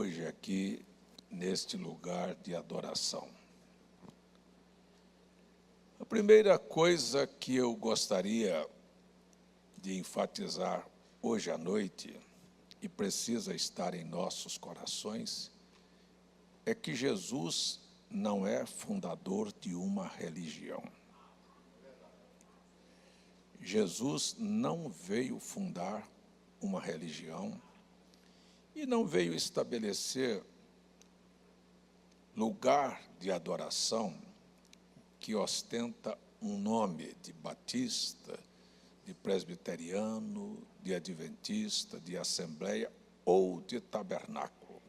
hoje aqui neste lugar de adoração. A primeira coisa que eu gostaria de enfatizar hoje à noite, e precisa estar em nossos corações, é que Jesus não é fundador de uma religião. Jesus não veio fundar uma religião e não veio estabelecer lugar de adoração que ostenta um nome de batista, de presbiteriano, de adventista, de assembleia ou de tabernáculo.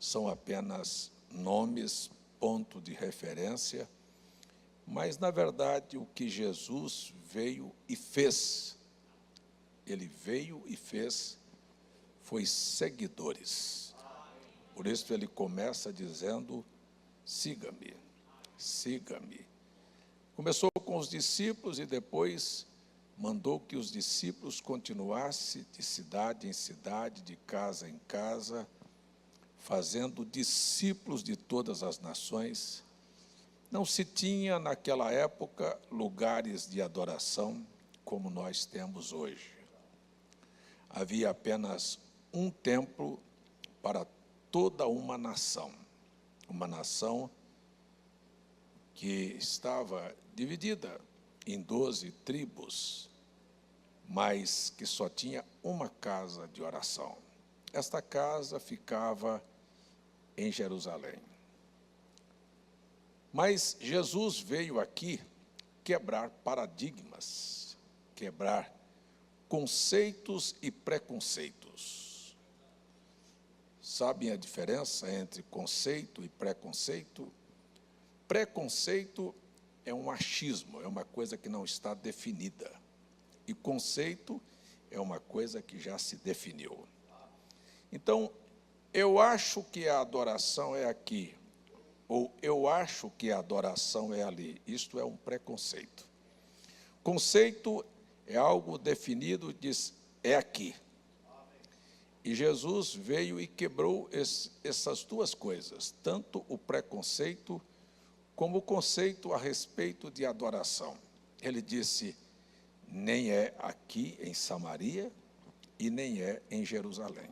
São apenas nomes, ponto de referência, mas, na verdade, o que Jesus veio e fez, ele veio e fez, foi seguidores. Por isso ele começa dizendo, siga-me, siga-me. Começou com os discípulos e depois mandou que os discípulos continuassem de cidade em cidade, de casa em casa, fazendo discípulos de todas as nações. Não se tinha, naquela época, lugares de adoração como nós temos hoje. Havia apenas um templo para toda uma nação que estava dividida em 12 tribos, mas que só tinha uma casa de oração. Esta casa ficava em Jerusalém. Mas Jesus veio aqui quebrar paradigmas, quebrar conceitos e preconceitos. Sabem a diferença entre conceito e preconceito? Preconceito é um achismo, é uma coisa que não está definida. E conceito é uma coisa que já se definiu. Então, eu acho que a adoração é aqui, ou eu acho que a adoração é ali. Isto é um preconceito. Conceito é algo definido, diz, é aqui. E Jesus veio e quebrou essas duas coisas, tanto o preconceito como o conceito a respeito de adoração. Ele disse, nem é aqui em Samaria e nem é em Jerusalém.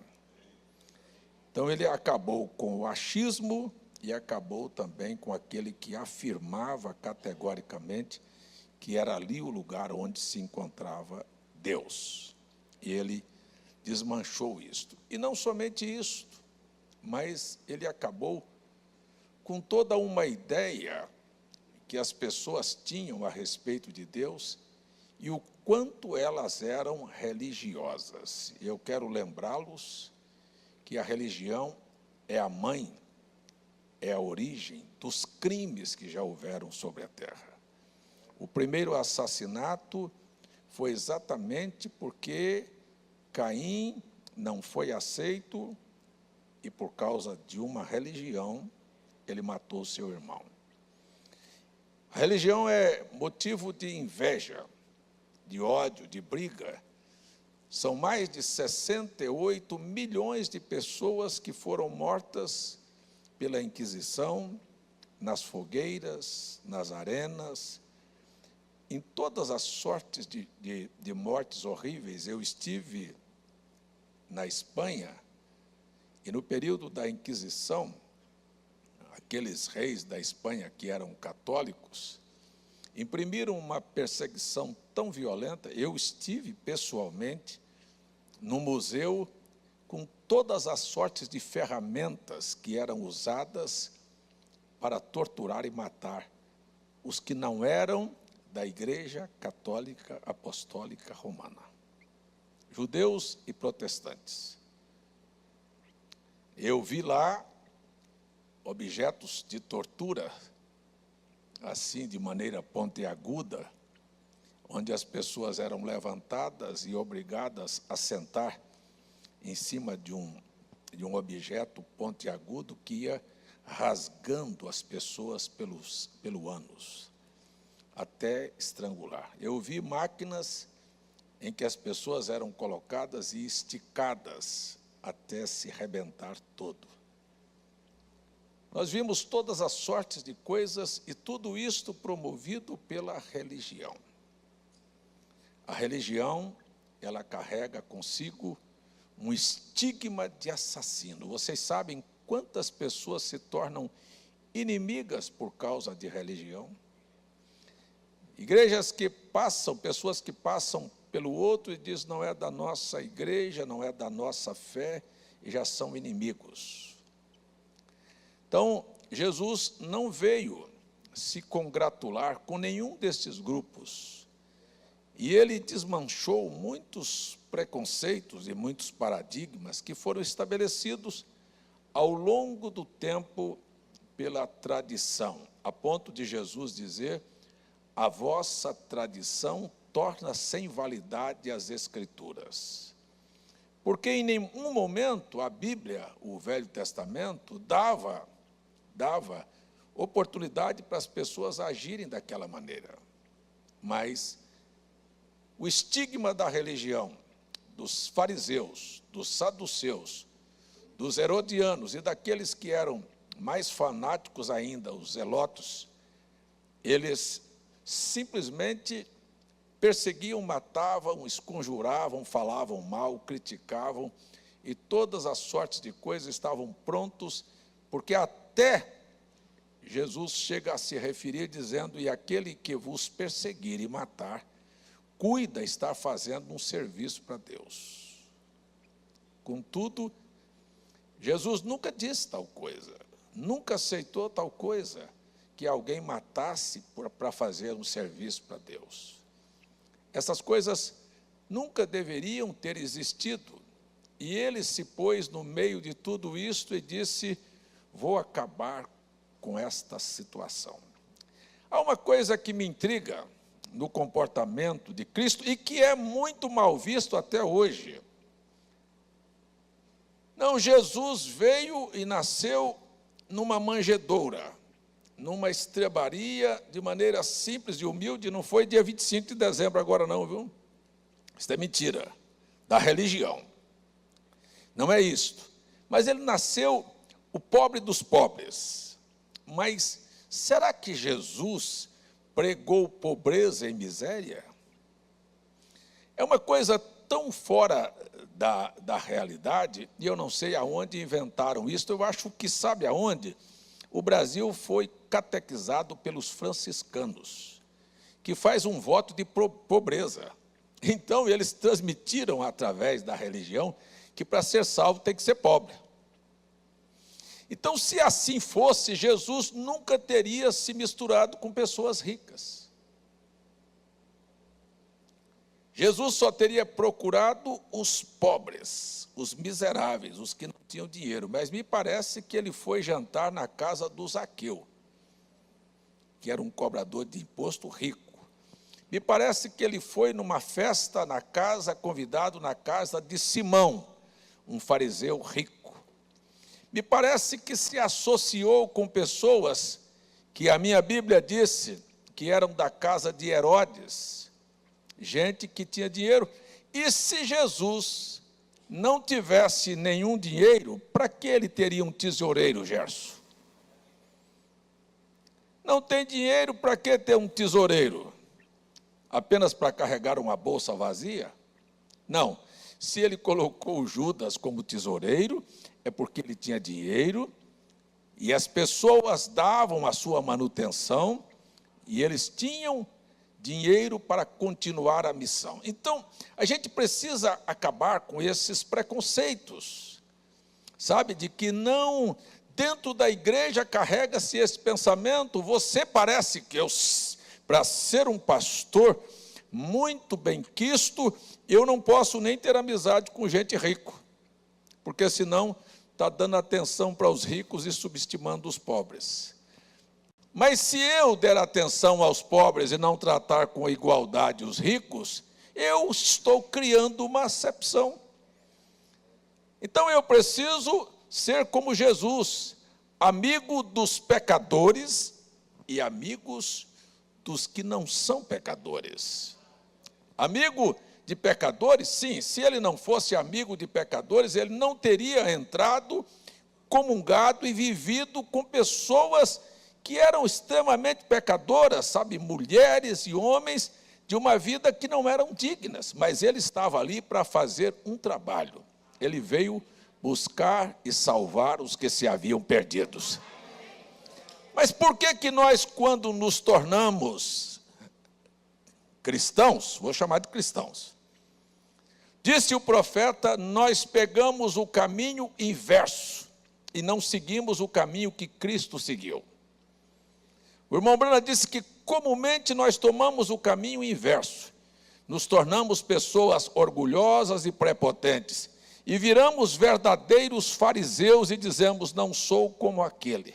Então ele acabou com o achismo e acabou também com aquele que afirmava categoricamente que era ali o lugar onde se encontrava Deus. E ele desmanchou isto. E não somente isto, mas ele acabou com toda uma ideia que as pessoas tinham a respeito de Deus e o quanto elas eram religiosas. Eu quero lembrá-los que a religião é a mãe, é a origem dos crimes que já houveram sobre a terra. O primeiro assassinato foi exatamente porque Caim não foi aceito e, por causa de uma religião, ele matou seu irmão. A religião é motivo de inveja, de ódio, de briga. São mais de 68 milhões de pessoas que foram mortas pela Inquisição, nas fogueiras, nas arenas, em todas as sortes de mortes horríveis. Eu estive na Espanha e no período da Inquisição, aqueles reis da Espanha que eram católicos, imprimiram uma perseguição tão violenta. Eu estive pessoalmente no museu com todas as sortes de ferramentas que eram usadas para torturar e matar os que não eram da Igreja Católica Apostólica Romana, judeus e protestantes. Eu vi lá objetos de tortura, assim, de maneira pontiaguda, onde as pessoas eram levantadas e obrigadas a sentar em cima de um objeto pontiagudo que ia rasgando as pessoas pelo ânus, até estrangular. Eu vi máquinas em que as pessoas eram colocadas e esticadas até se rebentar todo. Nós vimos todas as sortes de coisas e tudo isto promovido pela religião. A religião, ela carrega consigo um estigma de assassino. Vocês sabem quantas pessoas se tornam inimigas por causa de religião? Igrejas que passam, pessoas que passam pelo outro e dizem, não é da nossa igreja, não é da nossa fé, e já são inimigos. Então, Jesus não veio se congratular com nenhum desses grupos. E ele desmanchou muitos preconceitos e muitos paradigmas que foram estabelecidos ao longo do tempo pela tradição, a ponto de Jesus dizer, a vossa tradição torna sem validade as Escrituras. Porque em nenhum momento a Bíblia, o Velho Testamento, dava oportunidade para as pessoas agirem daquela maneira. Mas o estigma da religião, dos fariseus, dos saduceus, dos herodianos e daqueles que eram mais fanáticos ainda, os zelotos, eles simplesmente perseguiam, matavam, esconjuravam, falavam mal, criticavam, e todas as sortes de coisas estavam prontos, porque até Jesus chega a se referir dizendo, e aquele que vos perseguir e matar, cuida estar fazendo um serviço para Deus. Contudo, Jesus nunca disse tal coisa, nunca aceitou tal coisa, que alguém matasse para fazer um serviço para Deus. Essas coisas nunca deveriam ter existido. E ele se pôs no meio de tudo isto e disse, vou acabar com esta situação. Há uma coisa que me intriga no comportamento de Cristo e que é muito mal visto até hoje. Não, Jesus veio e nasceu numa manjedoura, numa estrebaria, de maneira simples e humilde, não foi dia 25 de dezembro agora não, viu? Isso é mentira, da religião. Não é isto. Mas ele nasceu o pobre dos pobres. Mas será que Jesus pregou pobreza e miséria? É uma coisa tão fora da realidade, e eu não sei aonde inventaram isso, eu acho que sabe aonde? O Brasil foi catequizado pelos franciscanos, que faz um voto de pobreza. Então, eles transmitiram através da religião que para ser salvo tem que ser pobre. Então, se assim fosse, Jesus nunca teria se misturado com pessoas ricas. Jesus só teria procurado os pobres, os miseráveis, os que não tinham dinheiro. Mas me parece que ele foi jantar na casa do Zaqueu, que era um cobrador de imposto rico. Me parece que ele foi numa festa na casa, convidado na casa de Simão, um fariseu rico. Me parece que se associou com pessoas que a minha Bíblia disse que eram da casa de Herodes, gente que tinha dinheiro. E se Jesus não tivesse nenhum dinheiro, para que ele teria um tesoureiro, Gerson? Não tem dinheiro, para que ter um tesoureiro? Apenas para carregar uma bolsa vazia? Não. Se ele colocou Judas como tesoureiro, é porque ele tinha dinheiro, e as pessoas davam a sua manutenção, e eles tinham dinheiro para continuar a missão. Então, a gente precisa acabar com esses preconceitos, sabe, de que não, dentro da igreja carrega-se esse pensamento, você parece que para ser um pastor muito benquisto, eu não posso nem ter amizade com gente rico, porque senão está dando atenção para os ricos e subestimando os pobres. Mas se eu der atenção aos pobres e não tratar com igualdade os ricos, eu estou criando uma acepção. Então eu preciso ser como Jesus, amigo dos pecadores e amigos dos que não são pecadores. Amigo de pecadores? Sim, se ele não fosse amigo de pecadores, ele não teria entrado, comungado e vivido com pessoas que eram extremamente pecadoras, sabe, mulheres e homens de uma vida que não eram dignas, mas ele estava ali para fazer um trabalho. Ele veio buscar e salvar os que se haviam perdidos. Mas por que nós, quando nos tornamos cristãos, vou chamar de cristãos, disse o profeta, nós pegamos o caminho inverso e não seguimos o caminho que Cristo seguiu? O irmão Brana disse que comumente nós tomamos o caminho inverso, nos tornamos pessoas orgulhosas e prepotentes, e viramos verdadeiros fariseus e dizemos, não sou como aquele.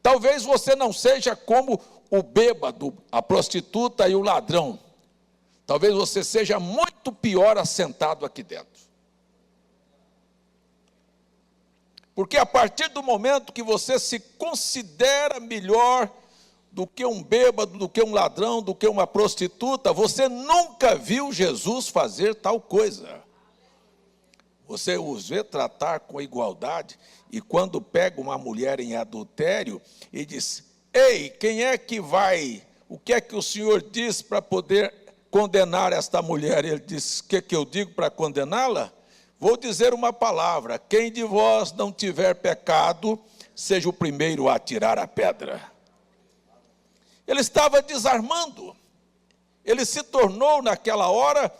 Talvez você não seja como o bêbado, a prostituta e o ladrão. Talvez você seja muito pior assentado aqui dentro. Porque a partir do momento que você se considera melhor do que um bêbado, do que um ladrão, do que uma prostituta, você nunca viu Jesus fazer tal coisa. Você os vê tratar com igualdade, e quando pega uma mulher em adultério e diz, ei, quem é que vai, o que é que o senhor diz para poder condenar esta mulher? Ele diz, o que é que eu digo para condená-la? Vou dizer uma palavra, quem de vós não tiver pecado, seja o primeiro a atirar a pedra. Ele estava desarmando, ele se tornou naquela hora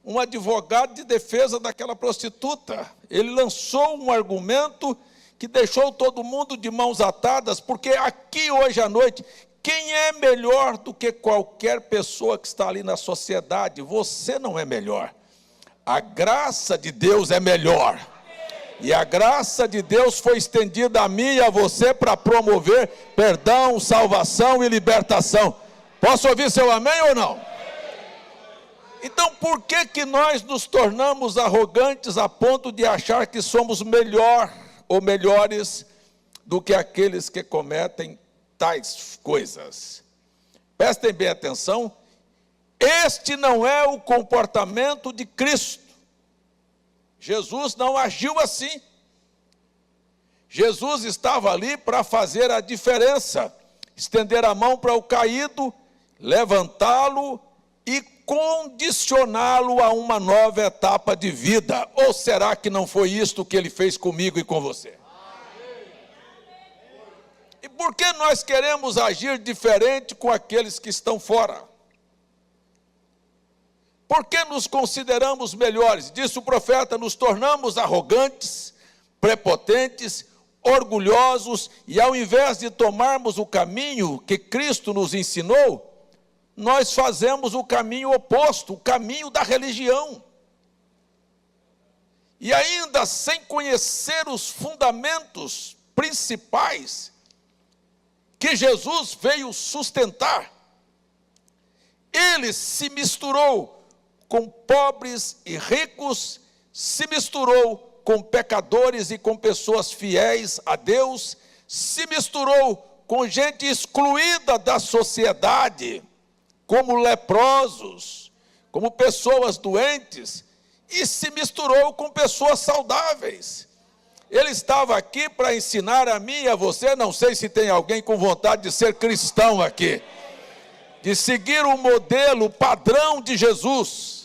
um advogado de defesa daquela prostituta. Ele lançou um argumento que deixou todo mundo de mãos atadas, porque aqui hoje à noite, quem é melhor do que qualquer pessoa que está ali na sociedade? Você não é melhor. A graça de Deus é melhor. E a graça de Deus foi estendida a mim e a você para promover perdão, salvação e libertação. Posso ouvir seu amém ou não? Então, por que nós nos tornamos arrogantes a ponto de achar que somos melhor ou melhores do que aqueles que cometem tais coisas? Prestem bem atenção, este não é o comportamento de Cristo. Jesus não agiu assim. Jesus estava ali para fazer a diferença, estender a mão para o caído, levantá-lo e condicioná-lo a uma nova etapa de vida. Ou será que não foi isto que ele fez comigo e com você? E por que nós queremos agir diferente com aqueles que estão fora? Por que nos consideramos melhores? Disse o profeta, nos tornamos arrogantes, prepotentes, orgulhosos, e ao invés de tomarmos o caminho que Cristo nos ensinou, nós fazemos o caminho oposto, o caminho da religião. E ainda sem conhecer os fundamentos principais que Jesus veio sustentar, ele se misturou com pobres e ricos, se misturou com pecadores e com pessoas fiéis a Deus, se misturou com gente excluída da sociedade, como leprosos, como pessoas doentes, e se misturou com pessoas saudáveis. Ele estava aqui para ensinar a mim e a você, não sei se tem alguém com vontade de ser cristão aqui, de seguir o modelo, o padrão de Jesus.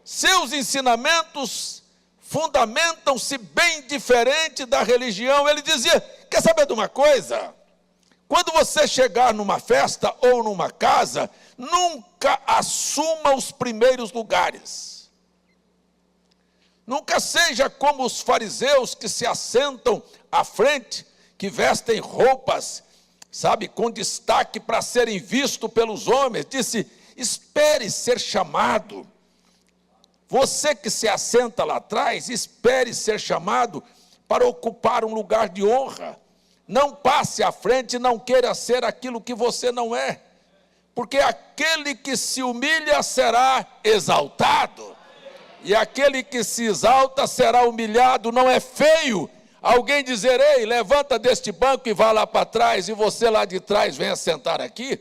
Seus ensinamentos fundamentam-se bem diferente da religião. Ele dizia, quer saber de uma coisa? Quando você chegar numa festa ou numa casa, nunca assuma os primeiros lugares. Nunca seja como os fariseus que se assentam à frente, que vestem roupas, sabe, com destaque para serem vistos pelos homens. Disse, espere ser chamado. Você que se assenta lá atrás, espere ser chamado para ocupar um lugar de honra. Não passe à frente e não queira ser aquilo que você não é. Porque aquele que se humilha será exaltado. E aquele que se exalta será humilhado. Não é feio alguém dizer, ei, levanta deste banco e vá lá para trás, e você lá de trás venha sentar aqui.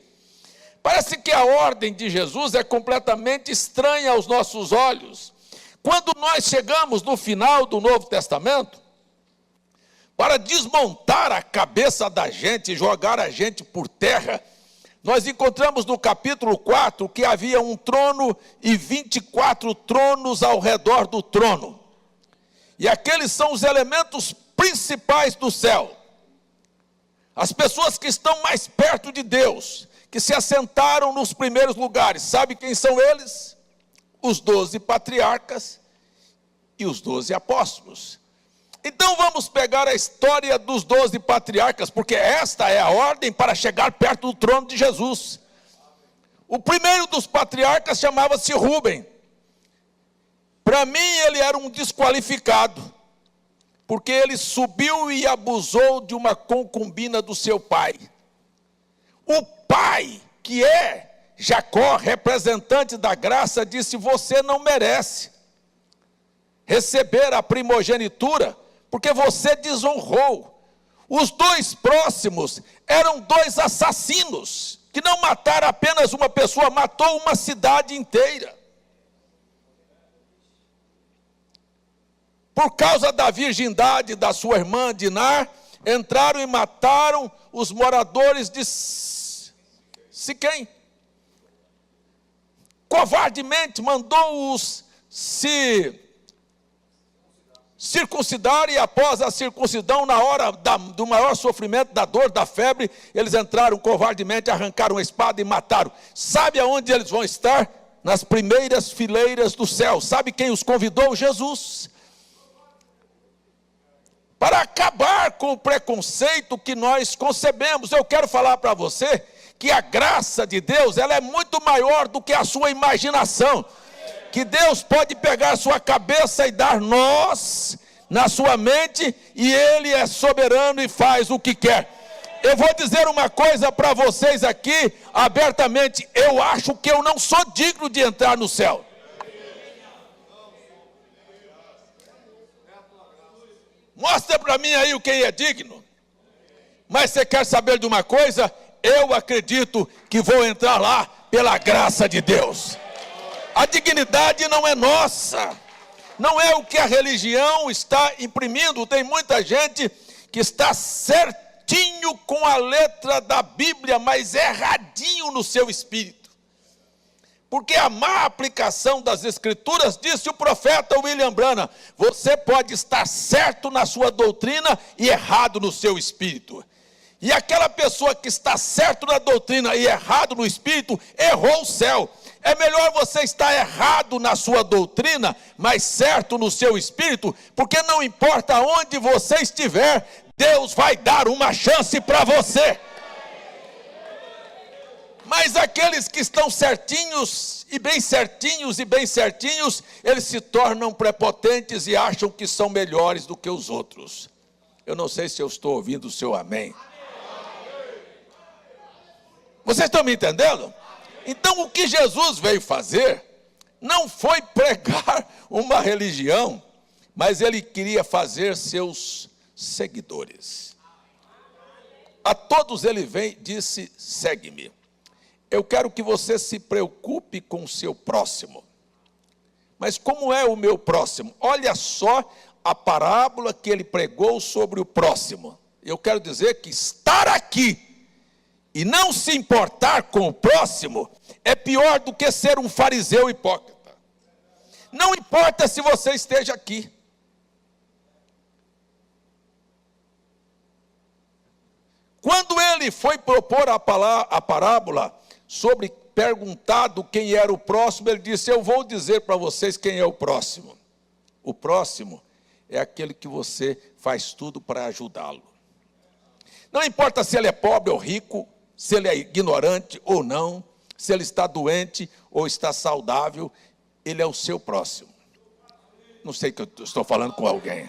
Parece que a ordem de Jesus é completamente estranha aos nossos olhos. Quando nós chegamos no final do Novo Testamento, para desmontar a cabeça da gente, jogar a gente por terra, nós encontramos no capítulo 4 que havia um trono e 24 tronos ao redor do trono. E aqueles são os elementos principais do céu. As pessoas que estão mais perto de Deus, que se assentaram nos primeiros lugares. Sabe quem são eles? Os 12 patriarcas e os 12 apóstolos. Então vamos pegar a história dos 12 patriarcas, porque esta é a ordem para chegar perto do trono de Jesus. O primeiro dos patriarcas chamava-se Rubem. Para mim ele era um desqualificado, porque ele subiu e abusou de uma concubina do seu pai. O pai, que é Jacó, representante da graça, disse: você não merece receber a primogenitura, porque você desonrou. Os dois próximos eram dois assassinos, que não mataram apenas uma pessoa, matou uma cidade inteira. Por causa da virgindade da sua irmã Dinar, entraram e mataram os moradores de Siquém. Covardemente mandou-os se circuncidar, e após a circuncidão, na hora do maior sofrimento, da dor, da febre, eles entraram covardemente, arrancaram a espada e mataram. Sabe aonde eles vão estar? Nas primeiras fileiras do céu. Sabe quem os convidou? Jesus. Para acabar com o preconceito que nós concebemos, eu quero falar para você que a graça de Deus, ela é muito maior do que a sua imaginação. Que Deus pode pegar a sua cabeça e dar nós na sua mente, e Ele é soberano e faz o que quer. Eu vou dizer uma coisa para vocês aqui, abertamente: eu acho que eu não sou digno de entrar no céu. Mostra para mim aí quem é digno. Mas você quer saber de uma coisa? Eu acredito que vou entrar lá pela graça de Deus. A dignidade não é nossa, não é o que a religião está imprimindo. Tem muita gente que está certinho com a letra da Bíblia, mas erradinho no seu espírito. Porque a má aplicação das Escrituras, disse o profeta William Branham: você pode estar certo na sua doutrina e errado no seu espírito. E aquela pessoa que está certo na doutrina e errado no espírito, errou o céu. É melhor você estar errado na sua doutrina, mas certo no seu espírito, porque não importa onde você estiver, Deus vai dar uma chance para você. Mas aqueles que estão certinhos, eles se tornam prepotentes e acham que são melhores do que os outros. Eu não sei se eu estou ouvindo o seu amém. Vocês estão me entendendo? Então o que Jesus veio fazer não foi pregar uma religião, mas ele queria fazer seus seguidores. A todos ele veio e disse: segue-me. Eu quero que você se preocupe com o seu próximo. Mas como é o meu próximo? Olha só a parábola que ele pregou sobre o próximo. Eu quero dizer que estar aqui e não se importar com o próximo é pior do que ser um fariseu hipócrita. Não importa se você esteja aqui. Quando ele foi propor a parábola sobre perguntado quem era o próximo, ele disse: eu vou dizer para vocês quem é o próximo. O próximo é aquele que você faz tudo para ajudá-lo. Não importa se ele é pobre ou rico, se ele é ignorante ou não, se ele está doente ou está saudável, ele é o seu próximo. Não sei que eu estou falando com alguém.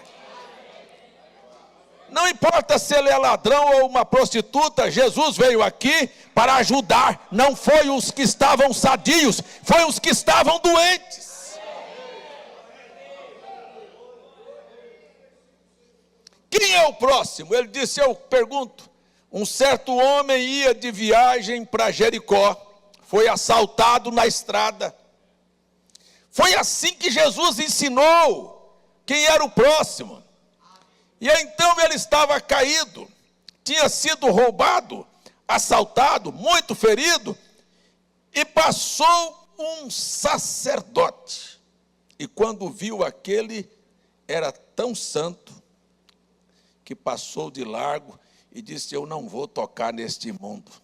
Não importa se ele é ladrão ou uma prostituta, Jesus veio aqui para ajudar. Não foi os que estavam sadios, foi os que estavam doentes. Quem é o próximo? Ele disse: eu pergunto. Um certo homem ia de viagem para Jericó. foi assaltado na estrada. Foi assim que Jesus ensinou quem era o próximo. E então ele estava caído, tinha sido roubado, assaltado, muito ferido, e passou um sacerdote. E quando viu aquele, era tão santo, que passou de largo e disse: eu não vou tocar neste imundo.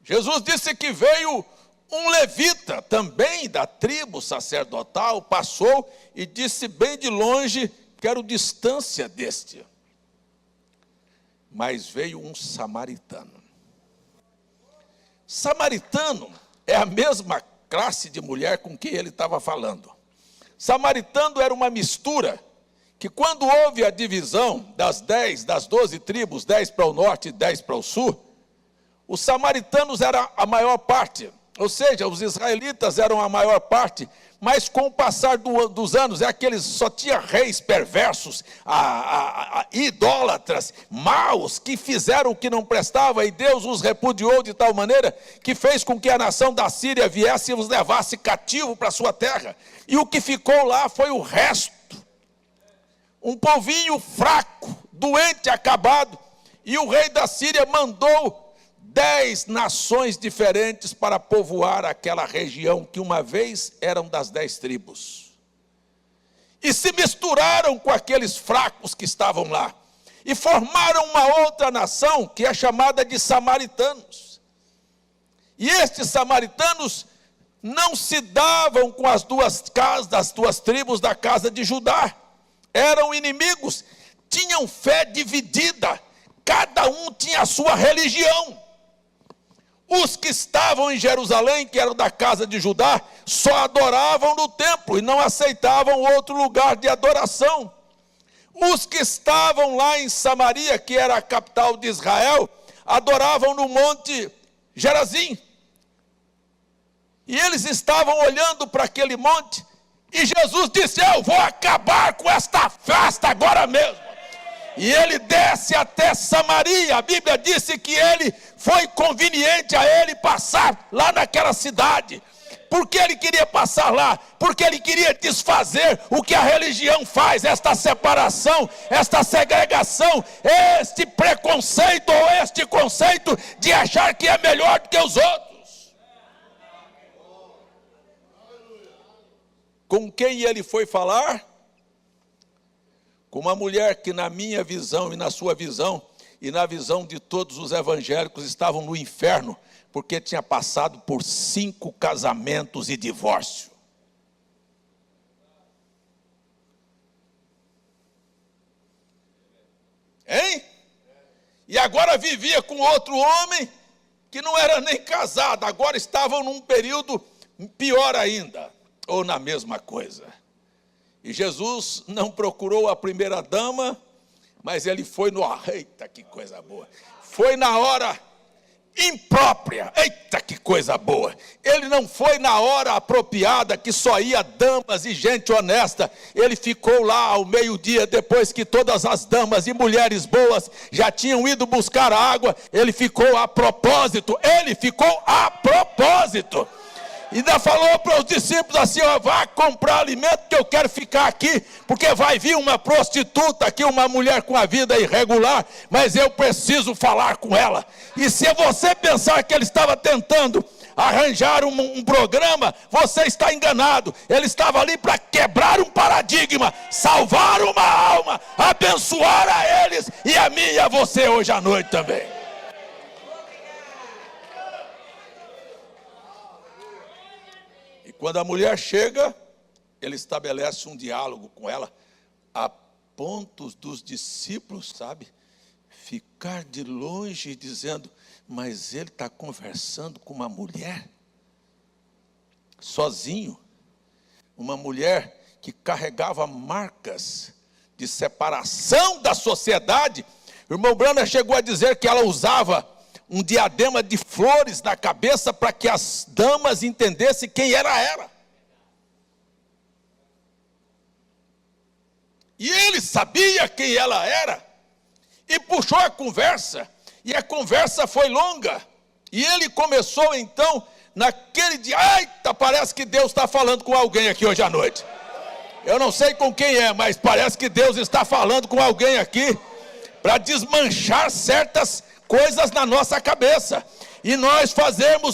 Jesus disse que veio um levita, também da tribo sacerdotal, passou e disse bem de longe: quero distância deste. Mas veio um samaritano. Samaritano é a mesma classe de mulher com quem ele estava falando. Samaritano era uma mistura, que quando houve a divisão das 12 tribos, 10 para o norte e 10 para o sul, os samaritanos eram a maior parte, ou seja, os israelitas eram a maior parte, mas com o passar dos anos, só tinha reis perversos, idólatras, maus, que fizeram o que não prestava, e Deus os repudiou de tal maneira, que fez com que a nação da Síria viesse e os levasse cativo para a sua terra, e o que ficou lá foi o resto, um povinho fraco, doente, acabado, e o rei da Síria mandou 10 nações diferentes para povoar aquela região que uma vez eram das 10 tribos. E se misturaram com aqueles fracos que estavam lá. E formaram uma outra nação que é chamada de samaritanos. E estes samaritanos não se davam com as duas casas, das duas tribos da casa de Judá. Eram inimigos, tinham fé dividida, cada um tinha a sua religião. Os que estavam em Jerusalém, que eram da casa de Judá, só adoravam no templo e não aceitavam outro lugar de adoração. Os que estavam lá em Samaria, que era a capital de Israel, adoravam no monte Gerazim. E eles estavam olhando para aquele monte, e Jesus disse: eu vou acabar com esta festa agora mesmo. E ele desce até Samaria. A Bíblia disse que foi conveniente a ele passar lá naquela cidade. Por que ele queria passar lá? Porque ele queria desfazer o que a religião faz, esta separação, esta segregação, este preconceito ou este conceito de achar que é melhor do que os outros. Com quem ele foi falar? Com uma mulher que na minha visão e na sua visão e na visão de todos os evangélicos estavam no inferno, porque tinha passado por 5 casamentos e divórcio. Hein? E agora vivia com outro homem que não era nem casado, agora estavam num período pior ainda, ou na mesma coisa. E Jesus não procurou a primeira dama, mas ele foi eita, que coisa boa. Foi na hora imprópria, eita, que coisa boa. Ele não foi na hora apropriada, que só ia damas e gente honesta. Ele ficou lá ao meio-dia, depois que todas as damas e mulheres boas já tinham ido buscar água. Ele ficou a propósito, Ainda falou para os discípulos assim: ó, vá comprar alimento que eu quero ficar aqui, porque vai vir uma prostituta aqui, uma mulher com a vida irregular, mas eu preciso falar com ela. E se você pensar que ele estava tentando arranjar um programa, você está enganado. Ele estava ali para quebrar um paradigma, salvar uma alma, abençoar a eles e a mim e a você hoje à noite também. Quando a mulher chega, ele estabelece um diálogo com ela, a ponto dos discípulos, ficar de longe dizendo: mas ele está conversando com uma mulher, sozinho, uma mulher que carregava marcas de separação da sociedade. O irmão Brana chegou a dizer que ela usava um diadema de flores na cabeça para que as damas entendessem quem ela era. E ele sabia quem ela era e puxou a conversa. E a conversa foi longa. E ele começou então, naquele dia, eita, parece que Deus está falando com alguém aqui hoje à noite. Eu não sei com quem é, mas parece que Deus está falando com alguém aqui, para desmanchar certas coisas na nossa cabeça. E nós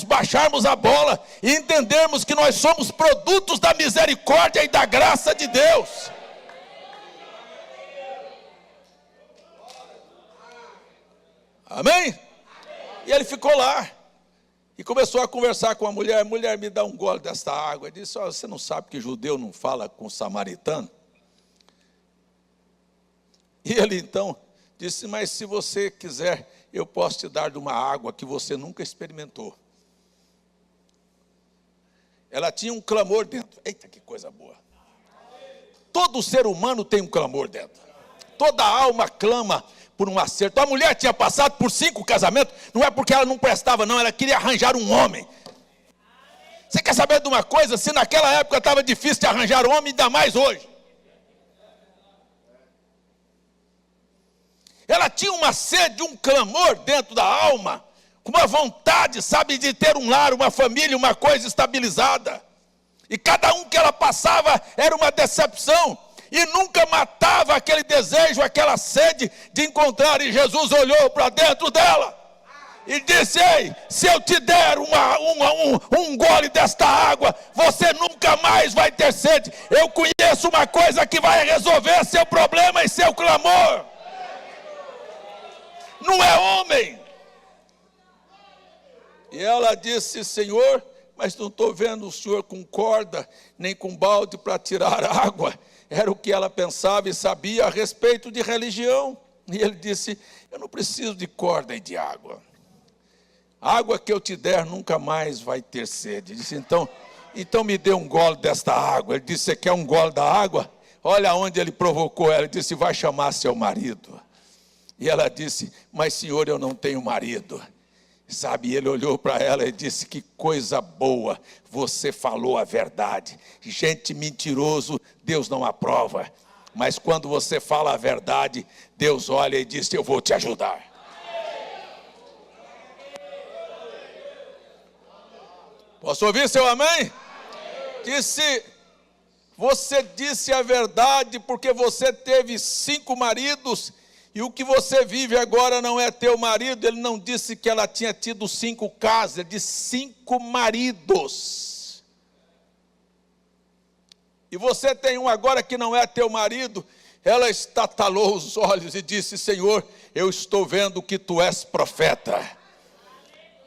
baixarmos a bola e entendermos que nós somos produtos da misericórdia e da graça de Deus. Amém? E ele ficou lá e começou a conversar com a mulher. Mulher, me dá um gole desta água. Ele disse, você não sabe que judeu não fala com samaritano? E ele então disse, mas se você quiser, eu posso te dar de uma água que você nunca experimentou. Ela tinha um clamor dentro. Eita, que coisa boa. Todo ser humano tem um clamor dentro. Toda alma clama por um acerto. A mulher tinha passado por 5 casamentos, não é porque ela não prestava, não, ela queria arranjar um homem. Você quer saber de uma coisa? Se naquela época estava difícil de arranjar homem, ainda mais hoje. Ela tinha uma sede, um clamor dentro da alma, com uma vontade, sabe, de ter um lar, uma família, uma coisa estabilizada. E cada um que ela passava era uma decepção. E nunca matava aquele desejo, aquela sede de encontrar. E Jesus olhou para dentro dela e disse, ei, se eu te der um gole desta água, você nunca mais vai ter sede. Eu conheço uma coisa que vai resolver seu problema e seu clamor. Não é homem. E ela disse, Senhor, mas não estou vendo o Senhor com corda, nem com balde para tirar água. Era o que ela pensava e sabia a respeito de religião. E ele disse, eu não preciso de corda e de água. A água que eu te der nunca mais vai ter sede. Ele disse, então me dê um gole desta água. Ele disse, você quer um gole da água? Olha onde ele provocou ela. Ele disse, vai chamar seu marido. E ela disse, mas senhor, eu não tenho marido. Sabe, ele olhou para ela e disse, que coisa boa, você falou a verdade. Gente mentiroso, Deus não aprova. Mas quando você fala a verdade, Deus olha e diz, eu vou te ajudar. Posso ouvir seu amém? Disse, você disse a verdade porque você teve 5 maridos. E o que você vive agora não é teu marido. Ele não disse que ela tinha tido 5 casas, ele disse 5 maridos. E você tem um agora que não é teu marido. Ela estatalou os olhos e disse, Senhor, eu estou vendo que tu és profeta.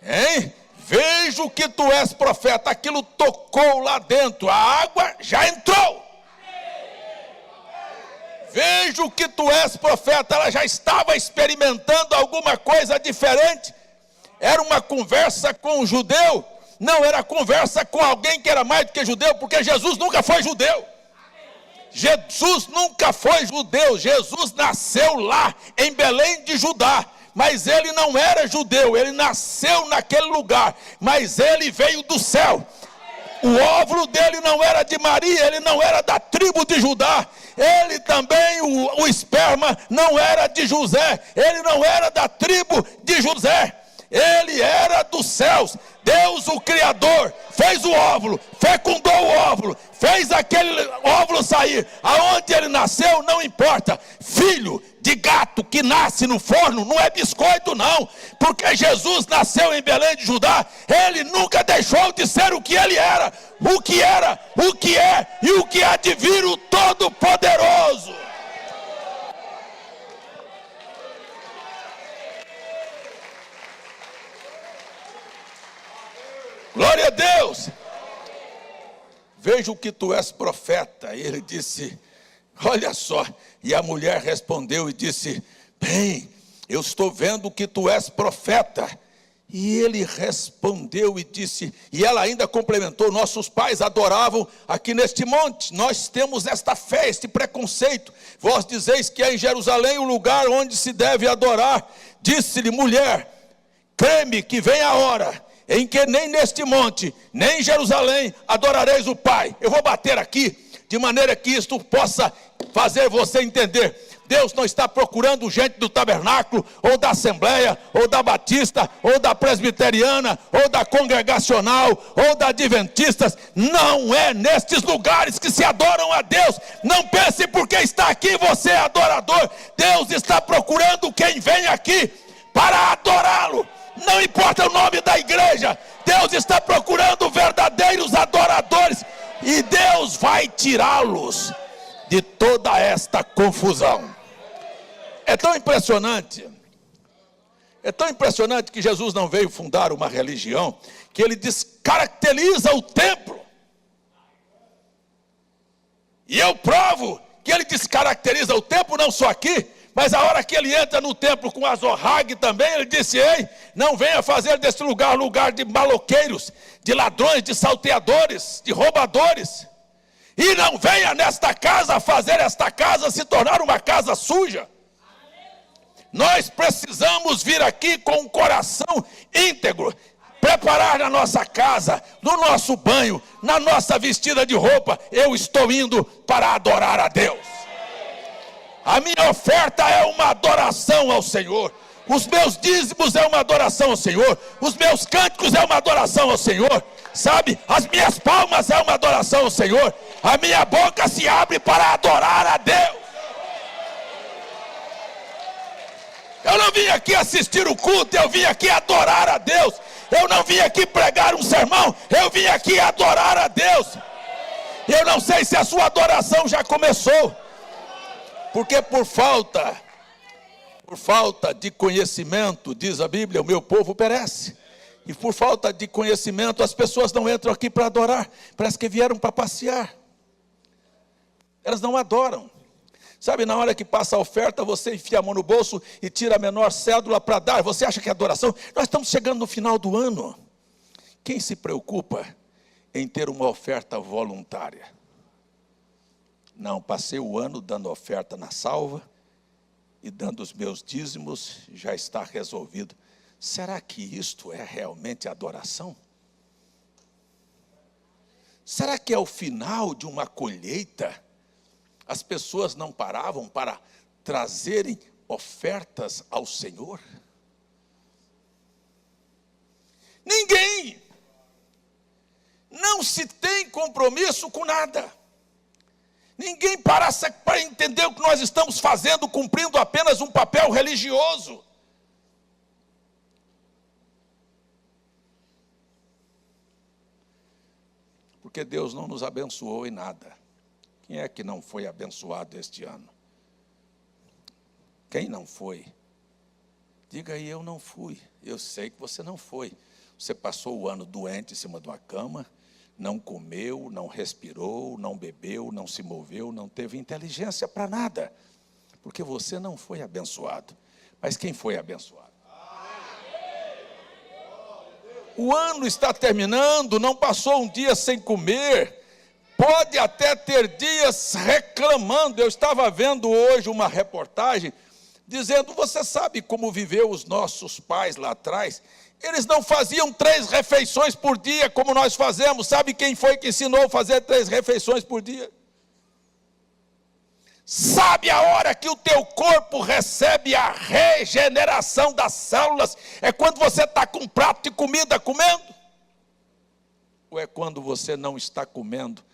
Hein? Vejo que tu és profeta. Aquilo tocou lá dentro, a água já entrou. Vejo que tu és profeta. Ela já estava experimentando alguma coisa diferente. Era uma conversa com um judeu. Não era conversa com alguém que era mais do que judeu, porque Jesus nunca foi judeu. Jesus nunca foi judeu. Jesus nasceu lá em Belém de Judá, mas ele não era judeu. Ele nasceu naquele lugar, mas ele veio do céu. O óvulo dele não era de Maria, ele não era da tribo de Judá. Ele também, o esperma, não era de José. Ele não era da tribo de José. Ele era dos céus. Deus, o Criador, fez o óvulo, fecundou o óvulo, fez aquele óvulo sair. Aonde ele nasceu, não importa. Filho de gato que nasce no forno não é biscoito, não. Porque Jesus nasceu em Belém de Judá. Ele nunca deixou de ser o que ele era, o que é e o que há de vir, o Todo-Poderoso. Glória a Deus. Vejo que tu és profeta. E ele disse, olha só. E a mulher respondeu e disse, bem, eu estou vendo que tu és profeta. E ele respondeu e disse, e ela ainda complementou, nossos pais adoravam aqui neste monte. Nós temos esta fé, este preconceito. Vós dizeis que é em Jerusalém o lugar onde se deve adorar. Disse-lhe, mulher, crê-me que vem a hora em que nem neste monte, nem em Jerusalém, adorareis o Pai. Eu vou bater aqui, de maneira que isto possa fazer você entender. Deus não está procurando gente do tabernáculo, ou da Assembleia, ou da Batista, ou da Presbiteriana, ou da Congregacional, ou da Adventistas. Não é nestes lugares que se adoram a Deus. Não pense porque está aqui você é adorador. Deus está procurando quem vem aqui para adorá-lo. Não importa o nome da igreja, Deus está procurando verdadeiros adoradores. E Deus vai tirá-los de toda esta confusão. É tão impressionante que Jesus não veio fundar uma religião, que ele descaracteriza o templo. E eu provo que ele descaracteriza o templo não só aqui, mas a hora que ele entra no templo com Azorrague também, ele disse: ei, não venha fazer deste lugar lugar de maloqueiros, de ladrões, de salteadores, de roubadores. E não venha nesta casa fazer esta casa se tornar uma casa suja. Nós precisamos vir aqui com um coração íntegro, preparar na nossa casa, no nosso banho, na nossa vestida de roupa. Eu estou indo para adorar a Deus. A minha oferta é uma adoração ao Senhor. Os meus dízimos é uma adoração ao Senhor. Os meus cânticos é uma adoração ao Senhor. Sabe, as minhas palmas é uma adoração ao Senhor. A minha boca se abre para adorar a Deus. Eu não vim aqui assistir o culto, eu vim aqui adorar a Deus. Eu não vim aqui pregar um sermão, eu vim aqui adorar a Deus. Eu não sei se a sua adoração já começou, porque por falta de conhecimento, diz a Bíblia, o meu povo perece. E por falta de conhecimento, as pessoas não entram aqui para adorar, parece que vieram para passear. Elas não adoram. Sabe, na hora que passa a oferta, você enfia a mão no bolso e tira a menor cédula para dar. Você acha que é adoração? Nós estamos chegando no final do ano. Quem se preocupa em ter uma oferta voluntária? Não, passei o ano dando oferta na salva e dando os meus dízimos, já está resolvido. Será que isto é realmente adoração? Será que é o final de uma colheita? As pessoas não paravam para trazerem ofertas ao Senhor? Ninguém. Não se tem compromisso com nada. Ninguém para entender o que nós estamos fazendo, cumprindo apenas um papel religioso. Porque Deus não nos abençoou em nada. Quem é que não foi abençoado este ano? Quem não foi? Diga aí, eu não fui. Eu sei que você não foi. Você passou o ano doente em cima de uma cama, não comeu, não respirou, não bebeu, não se moveu, não teve inteligência para nada, porque você não foi abençoado. Mas quem foi abençoado? O ano está terminando, não passou um dia sem comer, pode até ter dias reclamando. Eu estava vendo hoje uma reportagem dizendo: você sabe como viveu os nossos pais lá atrás? Eles não faziam 3 refeições por dia como nós fazemos. Sabe quem foi que ensinou a fazer 3 refeições por dia? Sabe a hora que o teu corpo recebe a regeneração das células? É quando você está com um prato de comida comendo? Ou é quando você não está comendo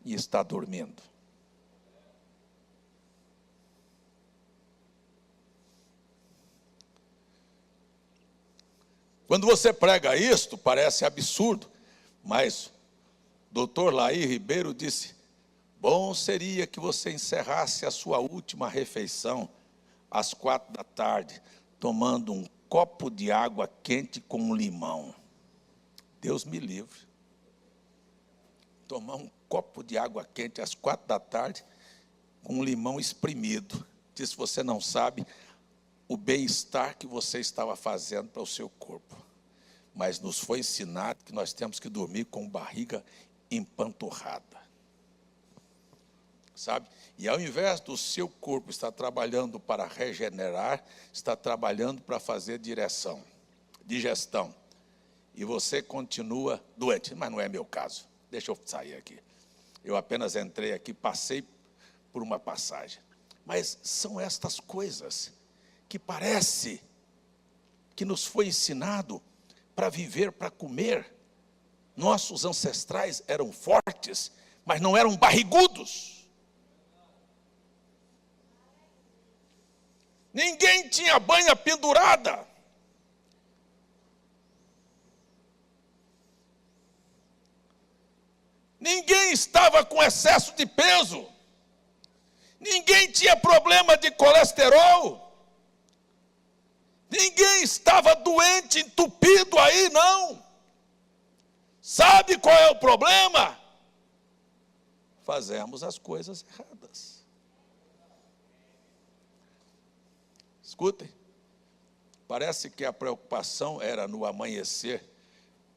e está dormindo? Quando você prega isto, parece absurdo, mas o Dr. Laí Ribeiro disse: bom seria que você encerrasse a sua última refeição às 4 da tarde, tomando um copo de água quente com limão. Deus me livre. Tomar um copo de água quente às 4 da tarde com um limão espremido. Diz: você não sabe o bem-estar que você estava fazendo para o seu corpo. Mas nos foi ensinado que nós temos que dormir com barriga empanturrada. Sabe? E ao invés do seu corpo estar trabalhando para regenerar, está trabalhando para fazer digestão. E você continua doente. Mas não é meu caso. Deixa eu sair aqui. Eu apenas entrei aqui, passei por uma passagem. Mas são estas coisas que parece que nos foi ensinado para viver, para comer. Nossos ancestrais eram fortes, mas não eram barrigudos. Ninguém tinha banha pendurada. Ninguém estava com excesso de peso. Ninguém tinha problema de colesterol. Ninguém estava doente, entupido aí, não. Sabe qual é o problema? Fazemos as coisas erradas. Escutem, parece que a preocupação era no amanhecer.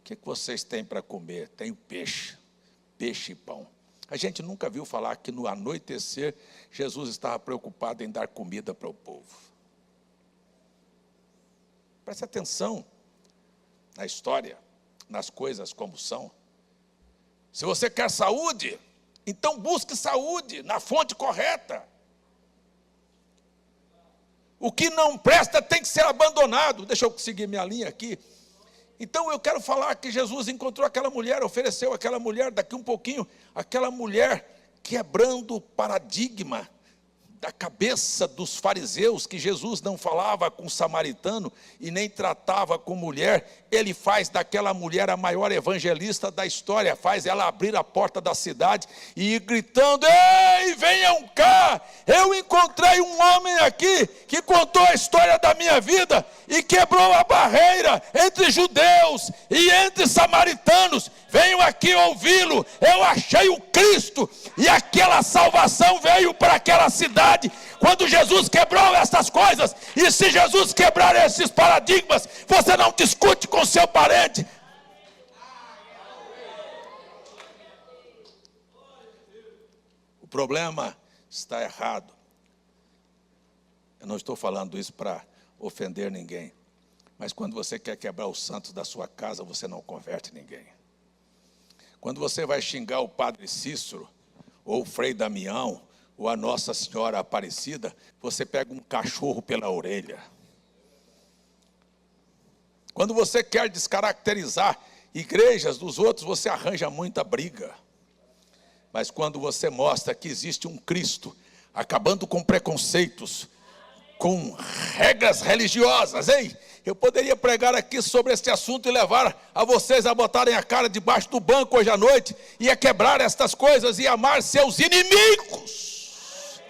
O que vocês têm para comer? Tenho peixe e pão. A gente nunca viu falar que no anoitecer Jesus estava preocupado em dar comida para o povo. Preste atenção na história, nas coisas como são. Se você quer saúde, então busque saúde na fonte correta. O que não presta tem que ser abandonado. Deixa eu seguir minha linha aqui. Então eu quero falar que Jesus encontrou aquela mulher, ofereceu aquela mulher, daqui um pouquinho, aquela mulher quebrando o paradigma da cabeça dos fariseus, que Jesus não falava com samaritano e nem tratava com mulher. Ele faz daquela mulher a maior evangelista da história, faz ela abrir a porta da cidade e ir gritando: ei, venham cá, eu encontrei um homem aqui que contou a história da minha vida e quebrou a barreira entre judeus e entre samaritanos. Venham aqui ouvi-lo, eu achei o Cristo. E aquela salvação veio para aquela cidade quando Jesus quebrou essas coisas. E se Jesus quebrar esses paradigmas, você não discute com seu parente. O problema está errado. Eu não estou falando isso para ofender ninguém, mas quando você quer quebrar os santos da sua casa, você não converte ninguém. Quando você vai xingar o padre Cícero, ou o Frei Damião, ou a Nossa Senhora Aparecida, você pega um cachorro pela orelha. Quando você quer descaracterizar igrejas dos outros, você arranja muita briga. Mas quando você mostra que existe um Cristo, acabando com preconceitos, com regras religiosas, hein? Eu poderia pregar aqui sobre este assunto e levar a vocês a botarem a cara debaixo do banco hoje à noite e a quebrar estas coisas e amar seus inimigos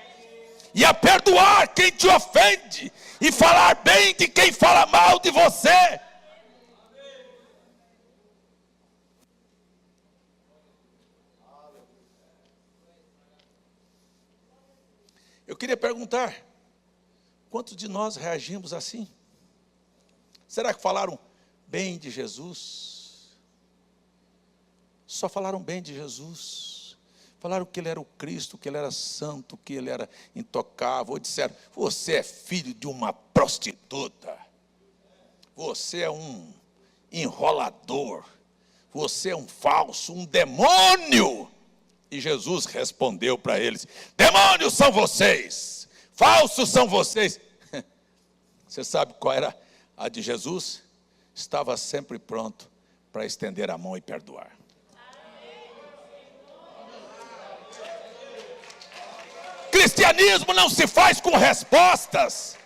e a perdoar quem te ofende e falar bem de quem fala mal de você. Eu queria perguntar, quantos de nós reagimos assim? Será que falaram bem de Jesus? Só falaram bem de Jesus. Falaram que ele era o Cristo, que ele era santo, que ele era intocável. Ou disseram: você é filho de uma prostituta. Você é um enrolador. Você é um falso, um demônio. E Jesus respondeu para eles: demônios são vocês, falsos são vocês. Você sabe qual era a de Jesus? Estava sempre pronto para estender a mão e perdoar. Cristianismo não se faz com respostas,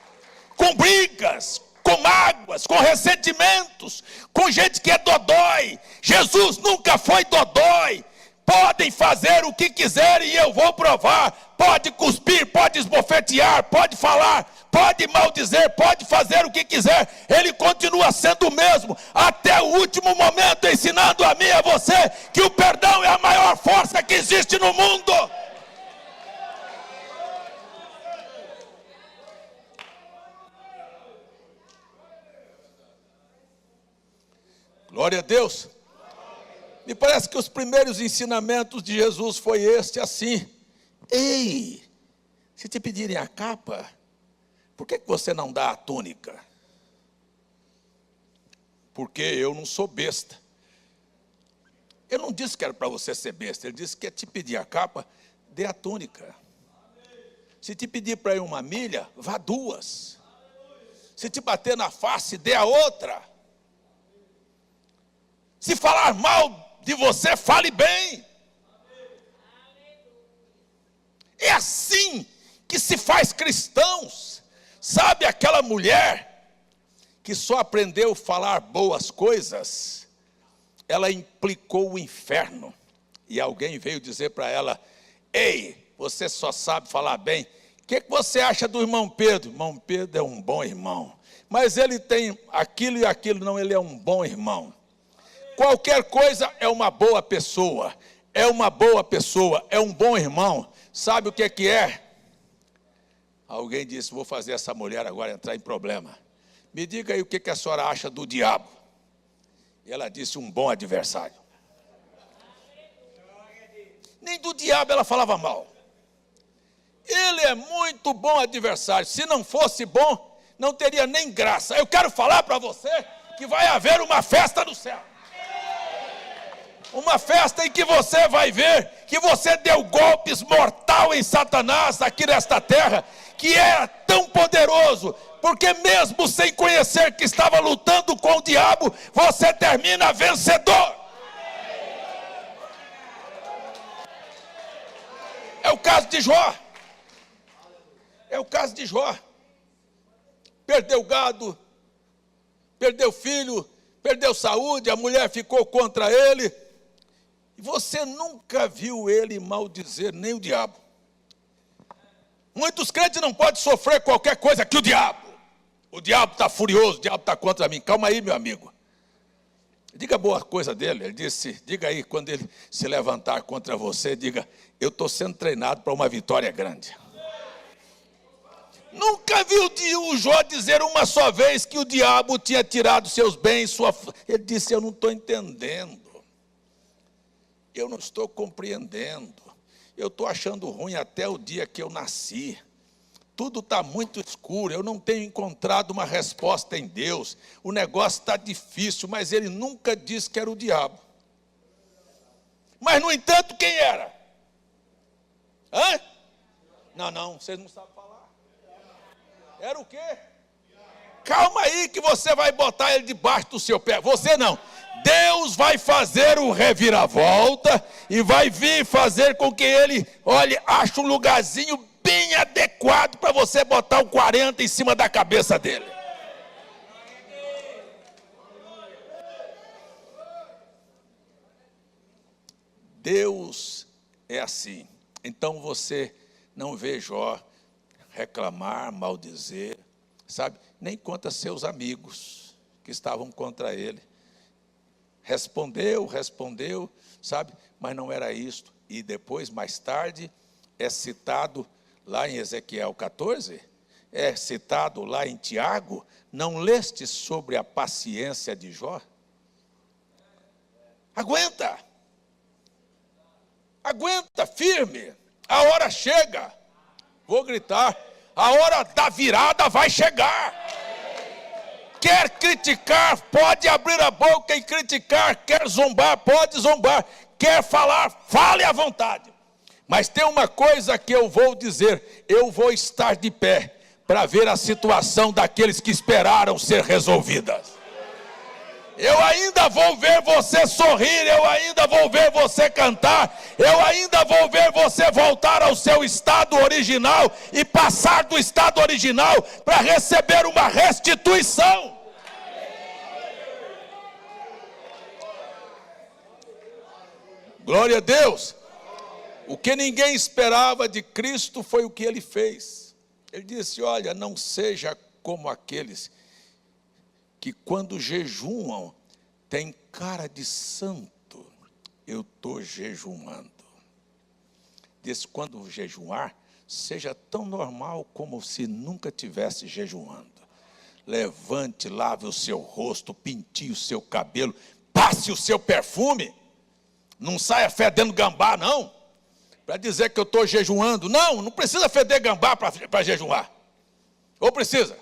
com brigas, com mágoas, com ressentimentos, com gente que é dodói. Jesus nunca foi dodói. Podem fazer o que quiserem e eu vou provar. Pode cuspir, pode esbofetear, pode falar, pode maldizer, pode fazer o que quiser. Ele continua sendo o mesmo até o último momento, ensinando a mim e a você que o perdão é a maior força que existe no mundo. Glória a Deus. Me parece que os primeiros ensinamentos de Jesus foi este assim: ei, se te pedirem a capa, por que você não dá a túnica? Porque eu não sou besta. Ele não disse que era para você ser besta, ele disse que é te pedir a capa, dê a túnica. Se te pedir para ir 1 milha, vá 2. Se te bater na face, dê a outra. Se falar mal de você, fale bem. É assim que se faz cristãos. Sabe aquela mulher que só aprendeu a falar boas coisas? Ela implicou o inferno. E alguém veio dizer para ela: ei, você só sabe falar bem. O que você acha do irmão Pedro? Irmão Pedro é um bom irmão. Mas ele tem aquilo e aquilo. Não, ele é um bom irmão. Qualquer coisa é uma boa pessoa. É uma boa pessoa, é um bom irmão. Sabe o que é? Alguém disse: vou fazer essa mulher agora entrar em problema. Me diga aí o que a senhora acha do diabo. E ela disse: um bom adversário. Nem do diabo ela falava mal. Ele é muito bom adversário. Se não fosse bom, não teria nem graça. Eu quero falar para você que vai haver uma festa no céu. Uma festa em que você vai ver que você deu golpes mortais em Satanás aqui nesta terra, que era tão poderoso, porque mesmo sem conhecer que estava lutando com o diabo, você termina vencedor. É o caso de Jó. É o caso de Jó. Perdeu gado, perdeu filho, perdeu saúde, a mulher ficou contra ele. E você nunca viu ele maldizer nem o diabo. Muitos crentes não podem sofrer qualquer coisa que o diabo. O diabo está furioso, o diabo está contra mim. Calma aí, meu amigo. Diga boa coisa dele. Ele disse: diga aí, quando ele se levantar contra você, diga: eu estou sendo treinado para uma vitória grande. Nunca viu o Jó dizer uma só vez que o diabo tinha tirado seus bens, Ele disse: eu não estou entendendo. Eu não estou compreendendo. Eu estou achando ruim até o dia que eu nasci. Tudo está muito escuro. Eu não tenho encontrado uma resposta em Deus. O negócio está difícil, mas ele nunca disse que era o diabo. Mas, no entanto, quem era? Hã? Não, vocês não sabem falar. Era o quê? Calma aí que você vai botar ele debaixo do seu pé. Você não. Deus vai fazer um reviravolta e vai vir fazer com que ele, olhe, ache um lugarzinho bem adequado para você botar o 40 em cima da cabeça dele. Deus é assim. Então você não vê Jó reclamar, maldizer, sabe? Nem contra seus amigos que estavam contra ele. Respondeu, sabe? Mas não era isto. E depois, mais tarde, é citado lá em Ezequiel 14, é citado lá em Tiago. Não leste sobre a paciência de Jó? Aguenta, firme. A hora chega. Vou gritar: a hora da virada vai chegar. Quer criticar, pode abrir a boca e criticar. Quer zombar, pode zombar. Quer falar, fale à vontade. Mas tem uma coisa que eu vou dizer: eu vou estar de pé para ver a situação daqueles que esperaram ser resolvidas. Eu ainda vou ver você sorrir, eu ainda vou ver você cantar, eu ainda vou ver você voltar ao seu estado original e passar do estado original para receber uma restituição. Glória a Deus. O que ninguém esperava de Cristo foi o que ele fez. Ele disse: olha, não seja como aqueles que quando jejuam, tem cara de santo. Eu estou jejuando. Diz: quando jejuar, seja tão normal como se nunca tivesse jejuando. Levante, lave o seu rosto, pinte o seu cabelo, passe o seu perfume. Não saia fedendo gambá, não, para dizer que eu estou jejuando. Não precisa feder gambá para jejuar. Ou precisa?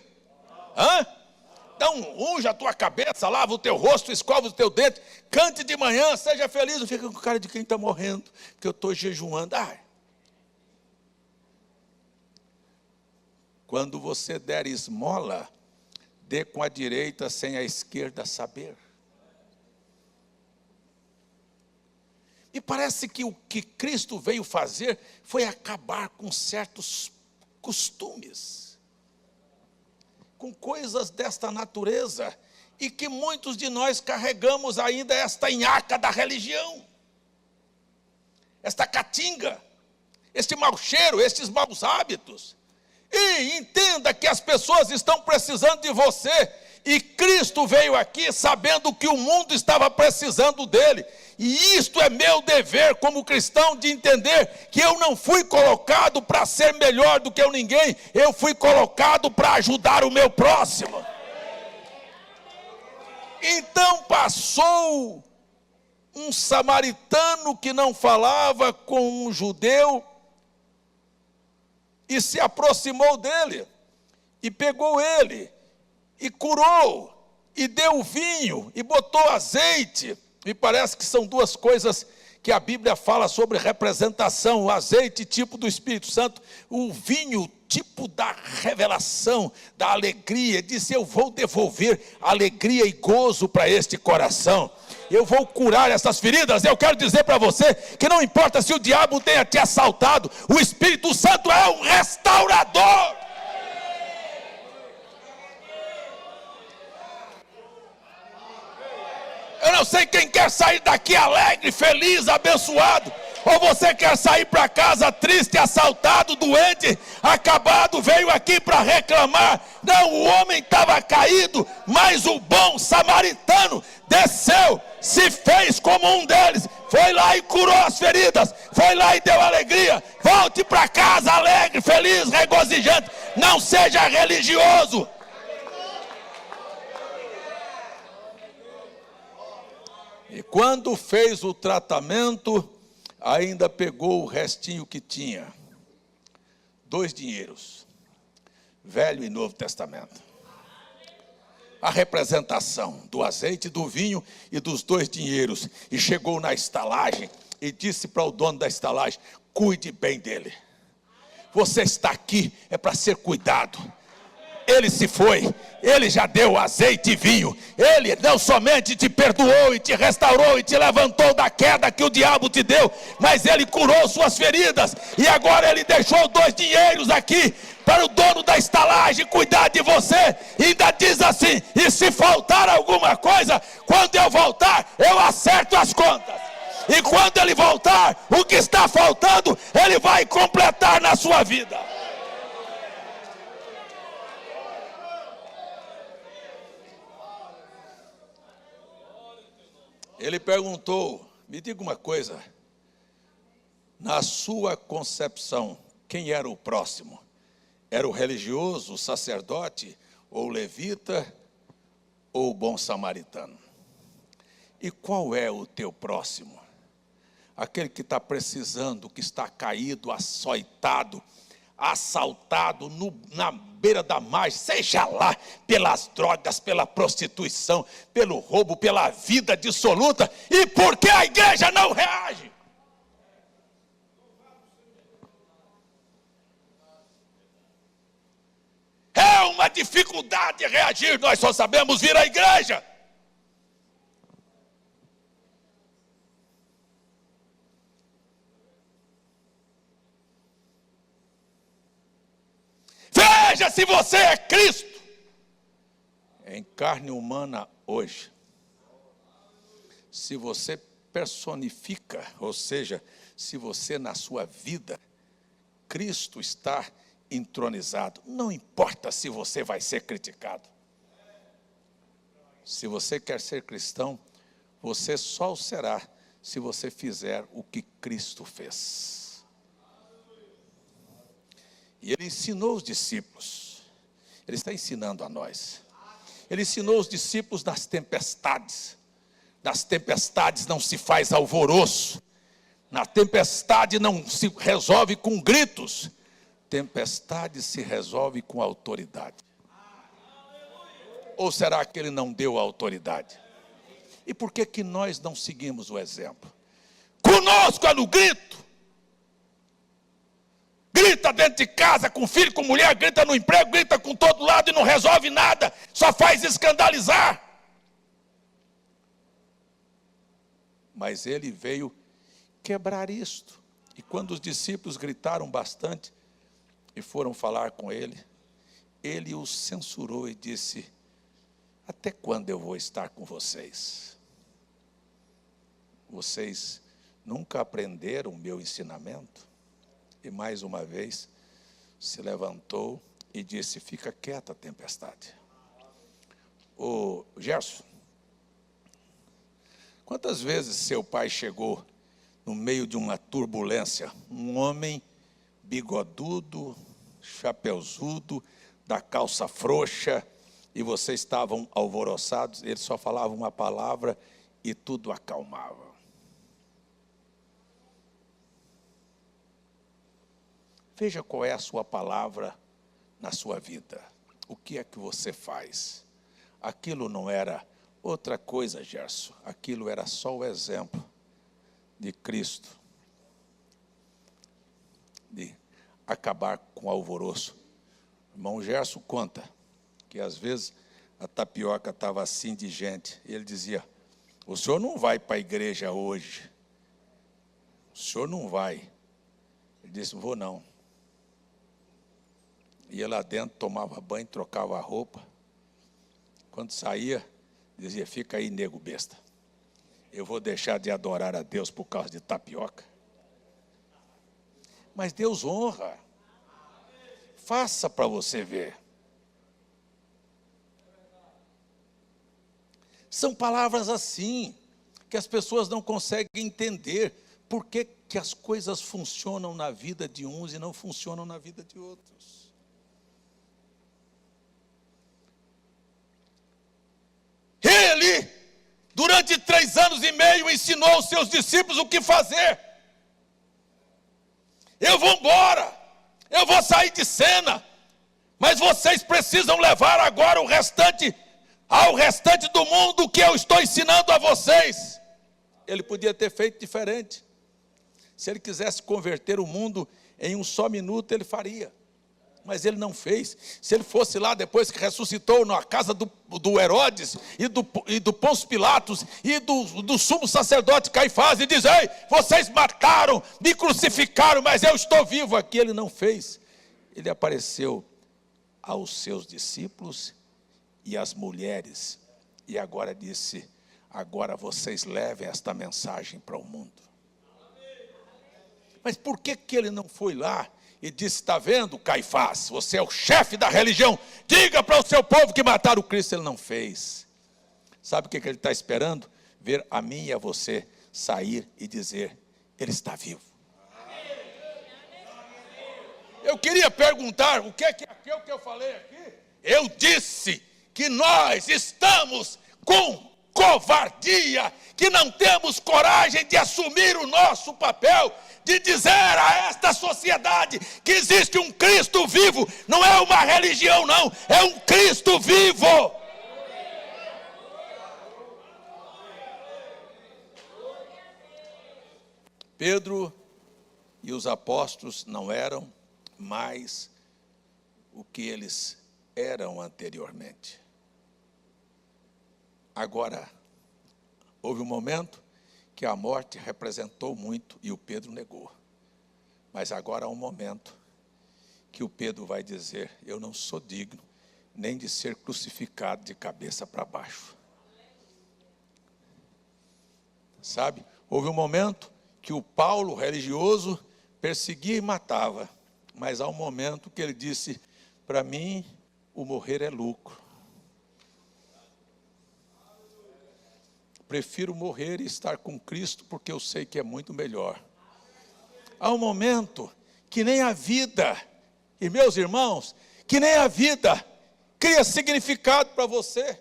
Hã? Então, unja a tua cabeça, lava o teu rosto, escova o teu dente, cante de manhã, seja feliz. Não fica com cara de quem está morrendo, porque eu estou jejuando. Quando você der esmola, dê com a direita sem a esquerda saber. E parece que o que Cristo veio fazer foi acabar com certos costumes, com coisas desta natureza, e que muitos de nós carregamos ainda esta nhaca da religião, esta catinga, este mau cheiro, estes maus hábitos. E entenda que as pessoas estão precisando de você, e Cristo veio aqui sabendo que o mundo estava precisando dele. E isto é meu dever como cristão, de entender que eu não fui colocado para ser melhor do que ninguém, eu fui colocado para ajudar o meu próximo. Então passou um samaritano que não falava com um judeu, e se aproximou dele, e pegou ele, e curou, e deu vinho, e botou azeite. Me parece que são duas coisas que a Bíblia fala sobre representação: o azeite, tipo do Espírito Santo, o vinho, tipo da revelação, da alegria. Disse: eu vou devolver alegria e gozo para este coração, eu vou curar essas feridas. Eu quero dizer para você que não importa se o diabo tenha te assaltado, o Espírito Santo é um restaurador. Eu não sei quem quer sair daqui alegre, feliz, abençoado, ou você quer sair para casa triste, assaltado, doente, acabado, veio aqui para reclamar. Não, o homem estava caído, mas o bom samaritano desceu, se fez como um deles, foi lá e curou as feridas, foi lá e deu alegria. Volte para casa alegre, feliz, regozijante. Não seja religioso. E quando fez o tratamento, ainda pegou o restinho que tinha. 2 dinheiros. Velho e Novo Testamento. A representação do azeite, do vinho e dos 2 dinheiros. E chegou na estalagem e disse para o dono da estalagem: cuide bem dele. Você está aqui, é para ser cuidado. Ele se foi, ele já deu azeite e vinho. Ele não somente te perdoou e te restaurou e te levantou da queda que o diabo te deu, mas ele curou suas feridas. E agora ele deixou 2 dinheiros aqui para o dono da estalagem cuidar de você. E ainda diz assim: e se faltar alguma coisa, quando eu voltar, eu acerto as contas. E quando ele voltar, o que está faltando, ele vai completar na sua vida. Ele perguntou: me diga uma coisa, na sua concepção, quem era o próximo? Era o religioso, o sacerdote, ou o levita, ou o bom samaritano? E qual é o teu próximo? Aquele que está precisando, que está caído, açoitado, assaltado na beira da margem, seja lá pelas drogas, pela prostituição, pelo roubo, pela vida dissoluta. E por que a igreja não reage? É uma dificuldade reagir, nós só sabemos vir à igreja. Veja se você é Cristo em carne humana hoje. Se você personifica, ou seja, se você na sua vida, Cristo está entronizado. Não importa se você vai ser criticado. Se você quer ser cristão, você só o será se você fizer o que Cristo fez. E ele ensinou os discípulos, ele está ensinando a nós. Ele ensinou os discípulos nas tempestades. Nas tempestades não se faz alvoroço. Na tempestade não se resolve com gritos. Tempestade se resolve com autoridade. Ou será que ele não deu autoridade? E por que que nós não seguimos o exemplo? Conosco é no grito. Grito. grita dentro de casa, com filho, com mulher, grita no emprego, grita com todo lado e não resolve nada, só faz escandalizar. Mas ele veio quebrar isto. E quando os discípulos gritaram bastante e foram falar com ele, ele os censurou e disse: até quando eu vou estar com vocês? Vocês nunca aprenderam o meu ensinamento? E mais uma vez se levantou e disse: fica quieta, tempestade. Ô Gerson, quantas vezes seu pai chegou no meio de uma turbulência, um homem bigodudo, chapeuzudo, da calça frouxa, e vocês estavam alvoroçados, ele só falava uma palavra e tudo acalmava? Veja qual é a sua palavra na sua vida. O que é que você faz? Aquilo não era outra coisa, Gerson. Aquilo era só o exemplo de Cristo, de acabar com o alvoroço. O irmão Gerson conta que às vezes a tapioca estava assim de gente. E ele dizia: o senhor não vai para a igreja hoje? O senhor não vai? Ele disse: vou não. Ia lá dentro, tomava banho, trocava a roupa. Quando saía, dizia: fica aí, nego besta. Eu vou deixar de adorar a Deus por causa de tapioca? Mas Deus honra. Faça para você ver. São palavras assim, que as pessoas não conseguem entender. Por que que as coisas funcionam na vida de uns e não funcionam na vida de outros? Ele, durante 3 anos e meio, ensinou aos seus discípulos o que fazer. Eu vou embora, eu vou sair de cena, mas vocês precisam levar agora ao restante do mundo o que eu estou ensinando a vocês. Ele podia ter feito diferente. Se ele quisesse converter o mundo em um só minuto, ele faria. Mas ele não fez. Se ele fosse lá depois que ressuscitou na casa do Herodes e do Pôncio Pilatos e do sumo sacerdote Caifás e diz: ei, vocês mataram, me crucificaram, mas eu estou vivo aqui. Ele não fez. Ele apareceu aos seus discípulos e às mulheres e agora disse: agora vocês levem esta mensagem para o mundo. Mas por que ele não foi lá e disse: está vendo, Caifás, você é o chefe da religião, diga para o seu povo que mataram o Cristo? Ele não fez. Sabe o que ele está esperando? Ver a mim e a você sair e dizer: ele está vivo. Eu queria perguntar, o que é aquilo que eu falei aqui? Eu disse que nós estamos com covardia, que não temos coragem de assumir o nosso papel, de dizer a esta sociedade que existe um Cristo vivo. Não é uma religião não, é um Cristo vivo. Pedro e os apóstolos não eram mais o que eles eram anteriormente. Agora, houve um momento que a morte representou muito e o Pedro negou. Mas agora há um momento que o Pedro vai dizer: eu não sou digno nem de ser crucificado de cabeça para baixo. Sabe, houve um momento que o Paulo religioso perseguia e matava. Mas há um momento que ele disse: para mim o morrer é lucro. Prefiro morrer e estar com Cristo, porque eu sei que é muito melhor. Há um momento que nem a vida, e meus irmãos, que nem a vida cria significado para você.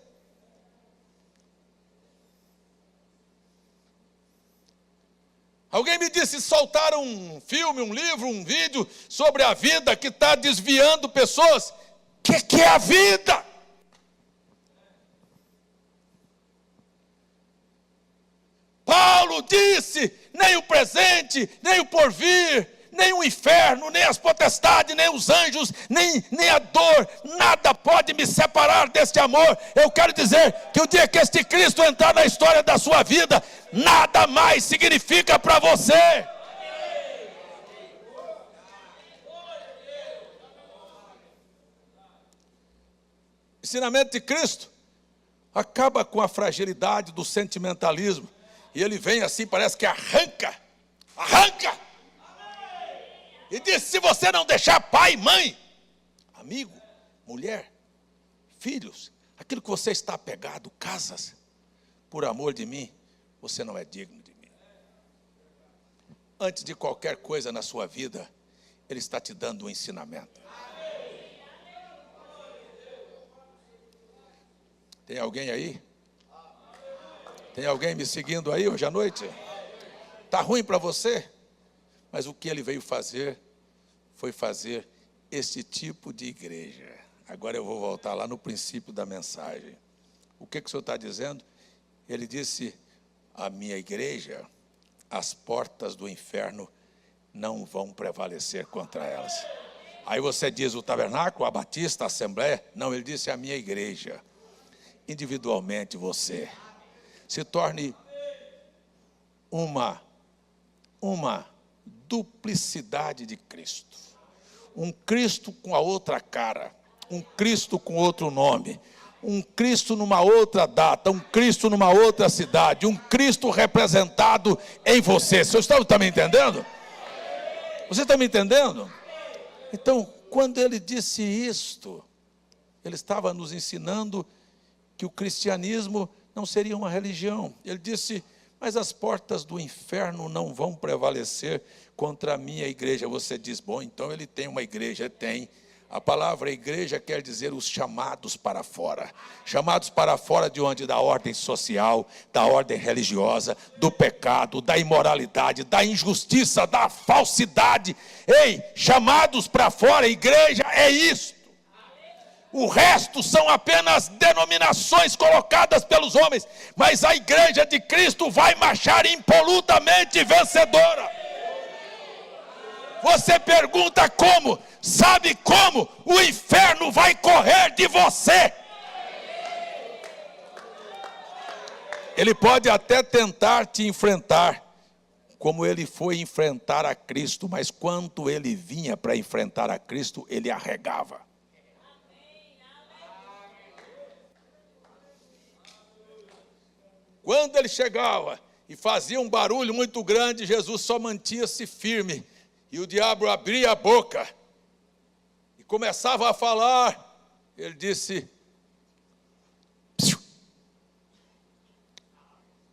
Alguém me disse: soltaram um filme, um livro, um vídeo sobre a vida que está desviando pessoas. O que é a vida? Paulo disse: nem o presente, nem o porvir, nem o inferno, nem as potestades, nem os anjos, nem a dor, nada pode me separar deste amor. Eu quero dizer que o dia que este Cristo entrar na história da sua vida, nada mais significa para você. O ensinamento de Cristo acaba com a fragilidade do sentimentalismo. E ele vem assim, parece que arranca. E diz: se você não deixar pai, mãe, amigo, mulher, filhos, aquilo que você está apegado, casas, por amor de mim, você não é digno de mim. Antes de qualquer coisa na sua vida, ele está te dando um ensinamento. Tem alguém aí? Tem alguém me seguindo aí hoje à noite? Está ruim para você? Mas o que ele veio fazer foi fazer esse tipo de igreja. Agora eu vou voltar lá no princípio da mensagem. O que o Senhor está dizendo? Ele disse: a minha igreja, as portas do inferno não vão prevalecer contra elas. Aí você diz: o tabernáculo, a batista, a assembleia? Não, ele disse: a minha igreja. Individualmente você se torne uma duplicidade de Cristo. Um Cristo com a outra cara, um Cristo com outro nome, um Cristo numa outra data, um Cristo numa outra cidade, um Cristo representado em você. Você está me entendendo? Você está me entendendo? Então, quando ele disse isto, ele estava nos ensinando que o cristianismo não seria uma religião. Ele disse: mas as portas do inferno não vão prevalecer contra a minha igreja. Você diz: bom, então ele tem uma igreja. Tem. A palavra igreja quer dizer os chamados para fora. Chamados para fora de onde? Da ordem social, da ordem religiosa, do pecado, da imoralidade, da injustiça, da falsidade. Ei, chamados para fora, igreja é isso. O resto são apenas denominações colocadas pelos homens, mas a igreja de Cristo vai marchar impolutamente vencedora. Você pergunta como? Sabe como? O inferno vai correr de você. Ele pode até tentar te enfrentar, como ele foi enfrentar a Cristo, mas quando ele vinha para enfrentar a Cristo, ele arregava. Quando ele chegava e fazia um barulho muito grande, Jesus só mantinha-se firme. E o diabo abria a boca e começava a falar. Ele disse: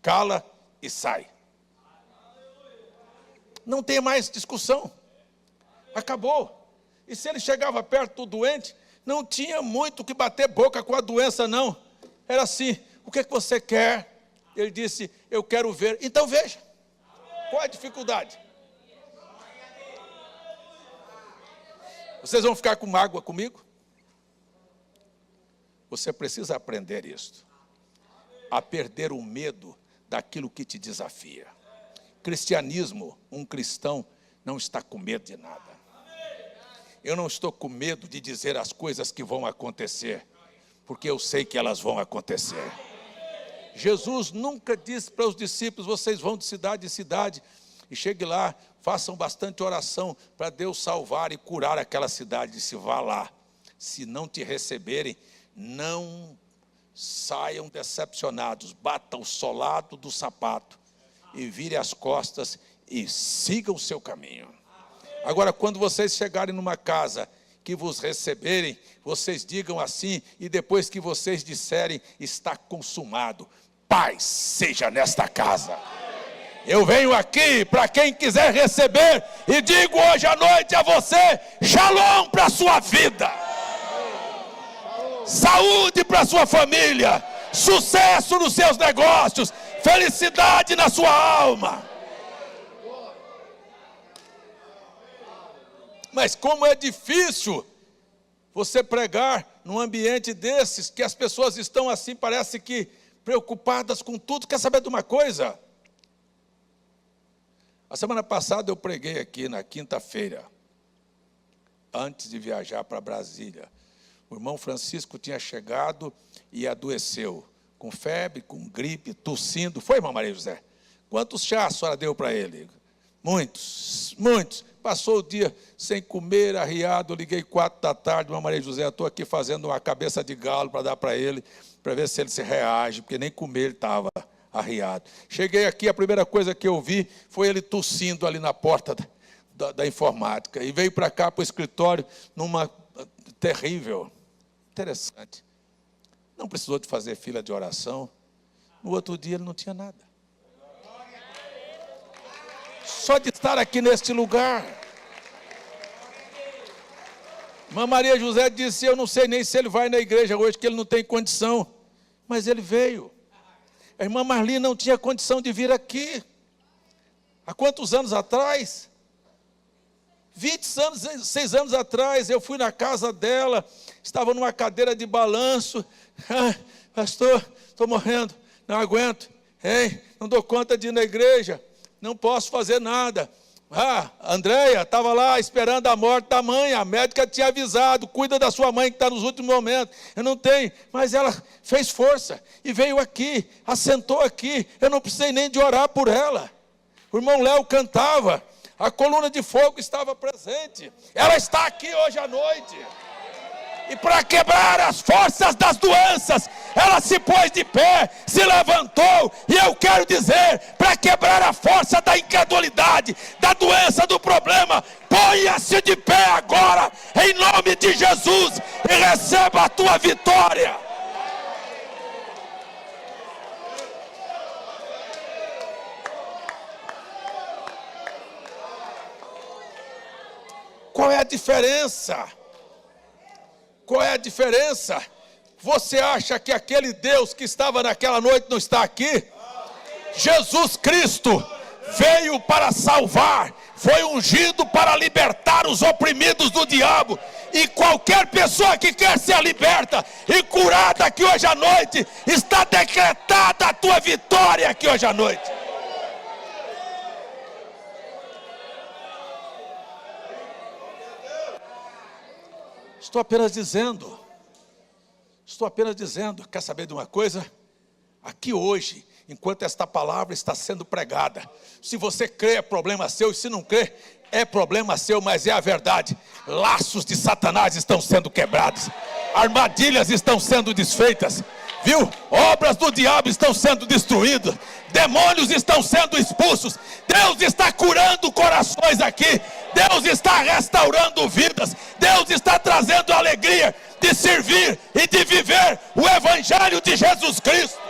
cala e sai. Não tem mais discussão. Acabou. E se ele chegava perto do doente, não tinha muito o que bater boca com a doença, não. Era assim: o que você quer? Ele disse: eu quero ver. Então veja. Qual é a dificuldade? Vocês vão ficar com mágoa comigo? Você precisa aprender isto. A perder o medo daquilo que te desafia. Cristianismo, um cristão não está com medo de nada. Eu não estou com medo de dizer as coisas que vão acontecer, porque eu sei que elas vão acontecer. Jesus nunca disse para os discípulos: vocês vão de cidade em cidade e chegue lá, façam bastante oração para Deus salvar e curar aquela cidade. Disse: vá lá, se não te receberem, não saiam decepcionados, batam o solado do sapato e virem as costas e sigam o seu caminho. Agora, quando vocês chegarem numa casa que vos receberem, vocês digam assim, e depois que vocês disserem: está consumado, paz seja nesta casa. Eu venho aqui para quem quiser receber e digo hoje à noite a você: shalom para a sua vida, saúde para a sua família, sucesso nos seus negócios, felicidade na sua alma. Mas como é difícil você pregar num ambiente desses, que as pessoas estão assim, parece que preocupadas com tudo. Quer saber de uma coisa? A semana passada eu preguei aqui na quinta-feira, antes de viajar para Brasília. O irmão Francisco tinha chegado e adoeceu, com febre, com gripe, tossindo. Foi, irmã Maria José? Quantos chás a senhora deu para ele? Muitos, muitos. Passou o dia sem comer, arriado. Eu liguei 4 da tarde, irmã Maria José, estou aqui fazendo uma cabeça de galo para dar para ele, para ver se ele se reage, porque nem comer ele estava arriado. Cheguei aqui, a primeira coisa que eu vi foi ele tossindo ali na porta da informática. E veio para cá, para o escritório, numa terrível. Interessante. Não precisou de fazer fila de oração. No outro dia ele não tinha nada. Só de estar aqui neste lugar. Irmã Maria José disse, eu não sei nem se ele vai na igreja hoje, que ele não tem condição. Mas ele veio. A irmã Marli não tinha condição de vir aqui. Há quantos anos atrás? 26 anos atrás, eu fui na casa dela, estava numa cadeira de balanço. Pastor, estou morrendo, não aguento, não dou conta de ir na igreja, não posso fazer nada. Andréia estava lá esperando a morte da mãe, a médica tinha avisado, cuida da sua mãe que está nos últimos momentos. Eu não tenho, mas ela fez força e veio aqui, assentou aqui, eu não precisei nem de orar por ela. O irmão Léo cantava, a coluna de fogo estava presente, ela está aqui hoje à noite. E para quebrar as forças das doenças, ela se pôs de pé, se levantou. E eu quero dizer, para quebrar a força da incredulidade, da doença, do problema, ponha-se de pé agora, em nome de Jesus, e receba a tua vitória. Qual é a diferença? Qual é a diferença? Você acha que aquele Deus que estava naquela noite não está aqui? Jesus Cristo veio para salvar, foi ungido para libertar os oprimidos do diabo. E qualquer pessoa que quer ser liberta e curada aqui hoje à noite, está decretada a tua vitória aqui hoje à noite. Estou apenas dizendo, quer saber de uma coisa? Aqui hoje, enquanto esta palavra está sendo pregada, se você crê é problema seu, e se não crê é problema seu, mas é a verdade. Laços de Satanás estão sendo quebrados, armadilhas estão sendo desfeitas, viu? Obras do diabo estão sendo destruídas, demônios estão sendo expulsos, Deus está curando corações aqui, Deus está restaurando vidas, Deus está trazendo a alegria de servir e de viver o Evangelho de Jesus Cristo.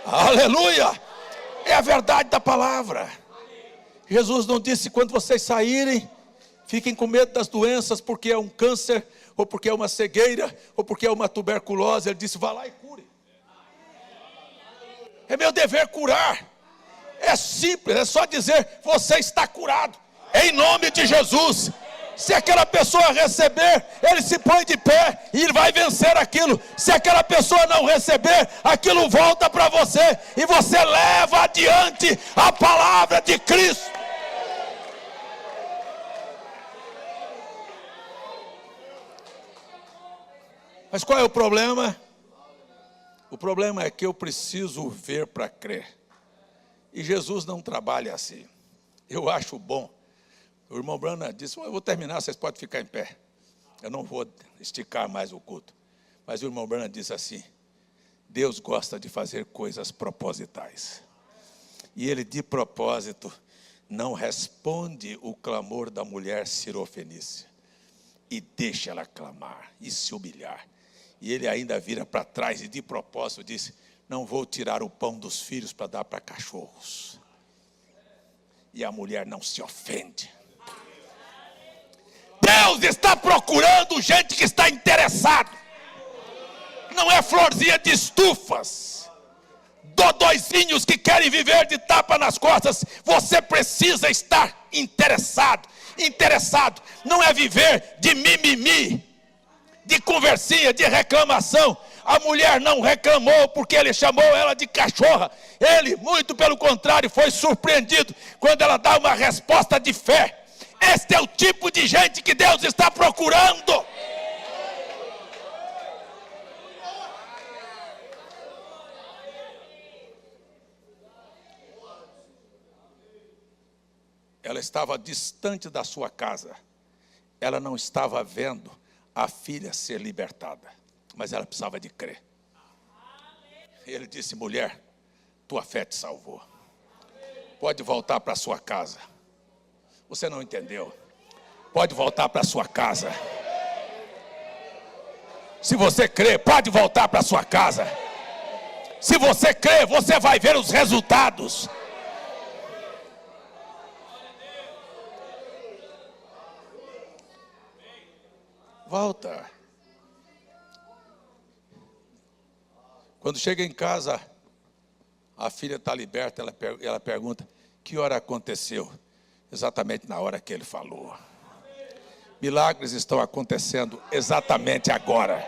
Aleluia! É a verdade da palavra. Jesus não disse, quando vocês saírem, fiquem com medo das doenças, porque é um câncer, ou porque é uma cegueira, ou porque é uma tuberculose. Ele disse, vá lá e cure. É meu dever curar. É simples, é só dizer, você está curado, em nome de Jesus. Se aquela pessoa receber, ele se põe de pé e ele vai vencer aquilo. Se aquela pessoa não receber, aquilo volta para você e você leva adiante a palavra de Cristo. Mas qual é o problema? O problema é que eu preciso ver para crer. E Jesus não trabalha assim. Eu acho bom. O irmão Branham disse, eu vou terminar, vocês podem ficar em pé. Eu não vou esticar mais o culto. Mas o irmão Branham disse assim, Deus gosta de fazer coisas propositais. E ele, de propósito, não responde o clamor da mulher sirofenícia. E deixa ela clamar e se humilhar. E ele ainda vira para trás e de propósito disse, não vou tirar o pão dos filhos para dar para cachorros. E a mulher não se ofende. Deus está procurando gente que está interessado. Não é florzinha de estufas, dodóizinhos que querem viver de tapa nas costas. Você precisa estar interessado. Interessado não é viver de mimimi. de conversinha, de reclamação. A mulher não reclamou porque ele chamou ela de cachorra. Ele, muito pelo contrário, foi surpreendido quando ela dá uma resposta de fé. Este é o tipo de gente que Deus está procurando. Ela estava distante da sua casa. Ela não estava vendo a filha ser libertada, mas ela precisava de crer. Ele disse: mulher, tua fé te salvou. Pode voltar para sua casa. Você não entendeu? Pode voltar para sua casa. Se você crê, pode voltar para sua casa. Se você crê, você vai ver os resultados. Volta. Quando chega em casa, a filha está liberta, ela pergunta: que hora aconteceu? Exatamente na hora que ele falou. Milagres estão acontecendo exatamente agora.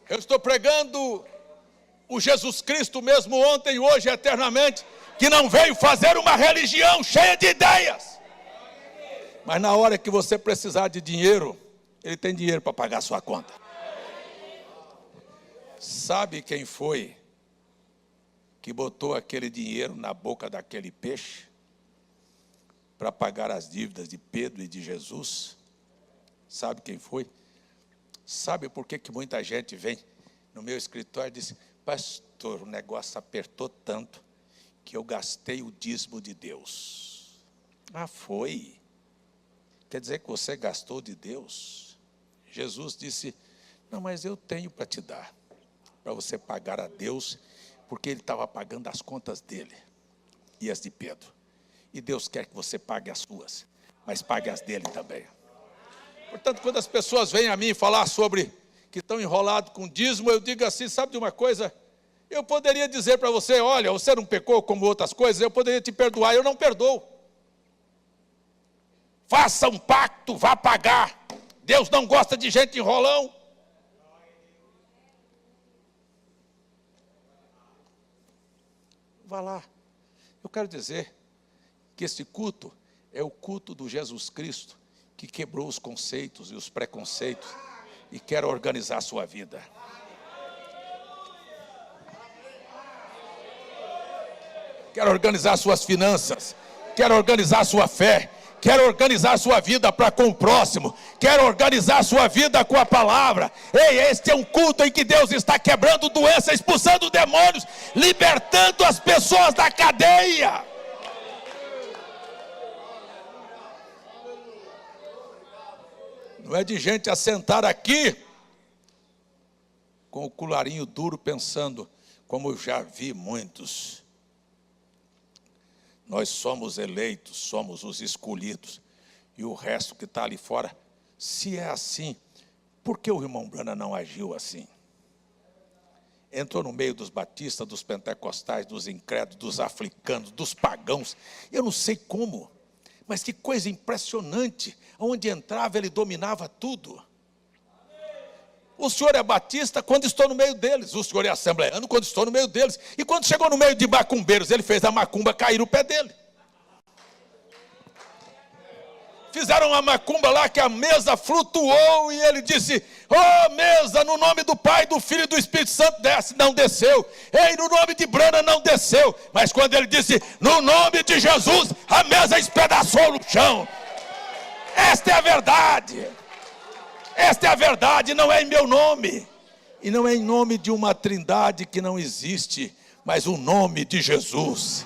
Eu estou pregando o Jesus Cristo mesmo ontem, hoje e eternamente, que não veio fazer uma religião cheia de ideias. Mas na hora que você precisar de dinheiro, ele tem dinheiro para pagar a sua conta. Sabe quem foi que botou aquele dinheiro na boca daquele peixe para pagar as dívidas de Pedro e de Jesus? Sabe quem foi? Sabe por que muita gente vem no meu escritório e diz: pastor, o negócio apertou tanto que eu gastei o dízimo de Deus. Ah, foi? Quer dizer que você gastou de Deus? Jesus disse: não, mas eu tenho para te dar, para você pagar a Deus, porque ele estava pagando as contas dele e as de Pedro. E Deus quer que você pague as suas, mas pague as dele também. Portanto, quando as pessoas vêm a mim falar sobre que estão enrolados com dízimo, eu digo assim: sabe de uma coisa? Eu poderia dizer para você: olha, você não pecou como outras coisas, eu poderia te perdoar. Eu não perdoo. Faça um pacto, vá pagar. Deus não gosta de gente enrolão. Vá lá. Eu quero dizer que esse culto é o culto do Jesus Cristo, que quebrou os conceitos e os preconceitos e quer organizar a sua vida. Quer organizar suas finanças, quer organizar sua fé, quer organizar sua vida para com o próximo, quer organizar sua vida com a palavra. Ei, este é um culto em que Deus está quebrando doença, expulsando demônios, libertando as pessoas da cadeia. Não é de gente assentar aqui com o colarinho duro pensando, como eu já vi muitos: nós somos eleitos, somos os escolhidos, e o resto que está ali fora. Se é assim, por que o irmão Branham não agiu assim? Entrou no meio dos batistas, dos pentecostais, dos incrédulos, dos africanos, dos pagãos. Eu não sei como, mas que coisa impressionante. Onde entrava, ele dominava tudo. O senhor é batista quando estou no meio deles. O senhor é assembleano quando estou no meio deles. E quando chegou no meio de macumbeiros, ele fez a macumba cair no pé dele. Fizeram uma macumba lá que a mesa flutuou e ele disse: oh, mesa, no nome do Pai, do Filho e do Espírito Santo, desce. Não desceu. Ei, no nome de Branham não desceu. Mas quando ele disse: no nome de Jesus, a mesa espedaçou no chão. Esta é a verdade. Esta é a verdade, não é em meu nome. E não é em nome de uma trindade que não existe, mas o nome de Jesus.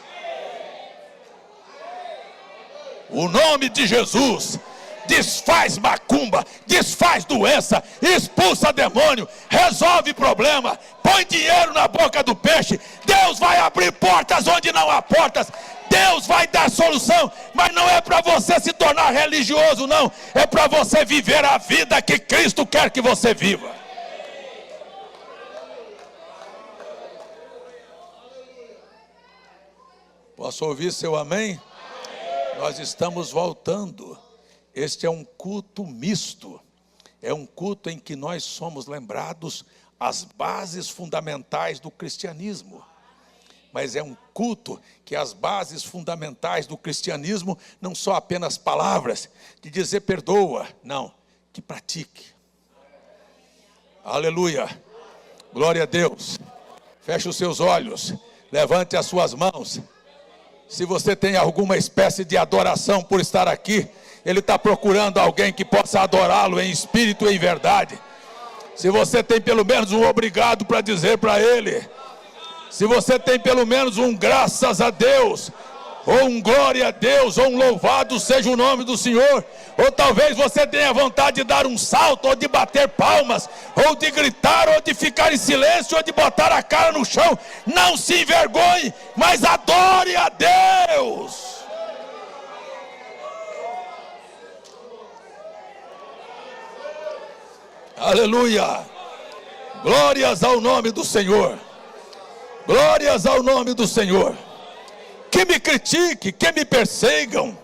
O nome de Jesus desfaz macumba, desfaz doença, expulsa demônio, resolve problema, põe dinheiro na boca do peixe. Deus vai abrir portas onde não há portas. Deus vai dar solução, mas não é para você se tornar religioso, não. É para você viver a vida que Cristo quer que você viva. Posso ouvir seu amém? Nós estamos voltando. Este é um culto misto. É um culto em que nós somos lembrados as bases fundamentais do cristianismo. Mas é um culto que as bases fundamentais do cristianismo não são apenas palavras de dizer perdoa, não, que pratique. Aleluia, glória a Deus. Feche os seus olhos, levante as suas mãos. Se você tem alguma espécie de adoração por estar aqui, Ele está procurando alguém que possa adorá-lo em espírito e em verdade. Se você tem pelo menos um obrigado para dizer para Ele, se você tem pelo menos um graças a Deus, ou um glória a Deus, ou um louvado seja o nome do Senhor, ou talvez você tenha vontade de dar um salto, ou de bater palmas, ou de gritar, ou de ficar em silêncio, ou de botar a cara no chão, não se envergonhe, mas adore a Deus. Aleluia, glórias ao nome do Senhor, glórias ao nome do Senhor. Que me critique, que me persigam,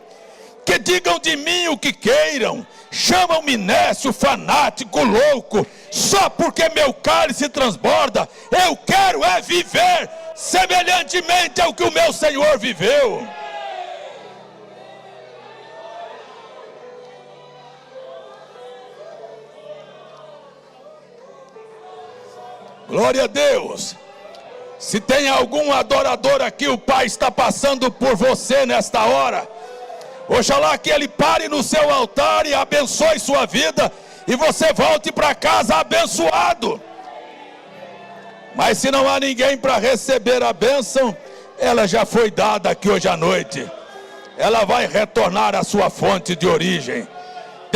que digam de mim o que queiram, chamam-me nécio, fanático, louco, só porque meu cálice transborda. Eu quero é viver semelhantemente ao que o meu Senhor viveu. Glória a Deus. Se tem algum adorador aqui, o Pai está passando por você nesta hora. Oxalá que Ele pare no seu altar e abençoe sua vida, e você volte para casa abençoado. Mas se não há ninguém para receber a bênção, ela já foi dada aqui hoje à noite. Ela vai retornar à sua fonte de origem.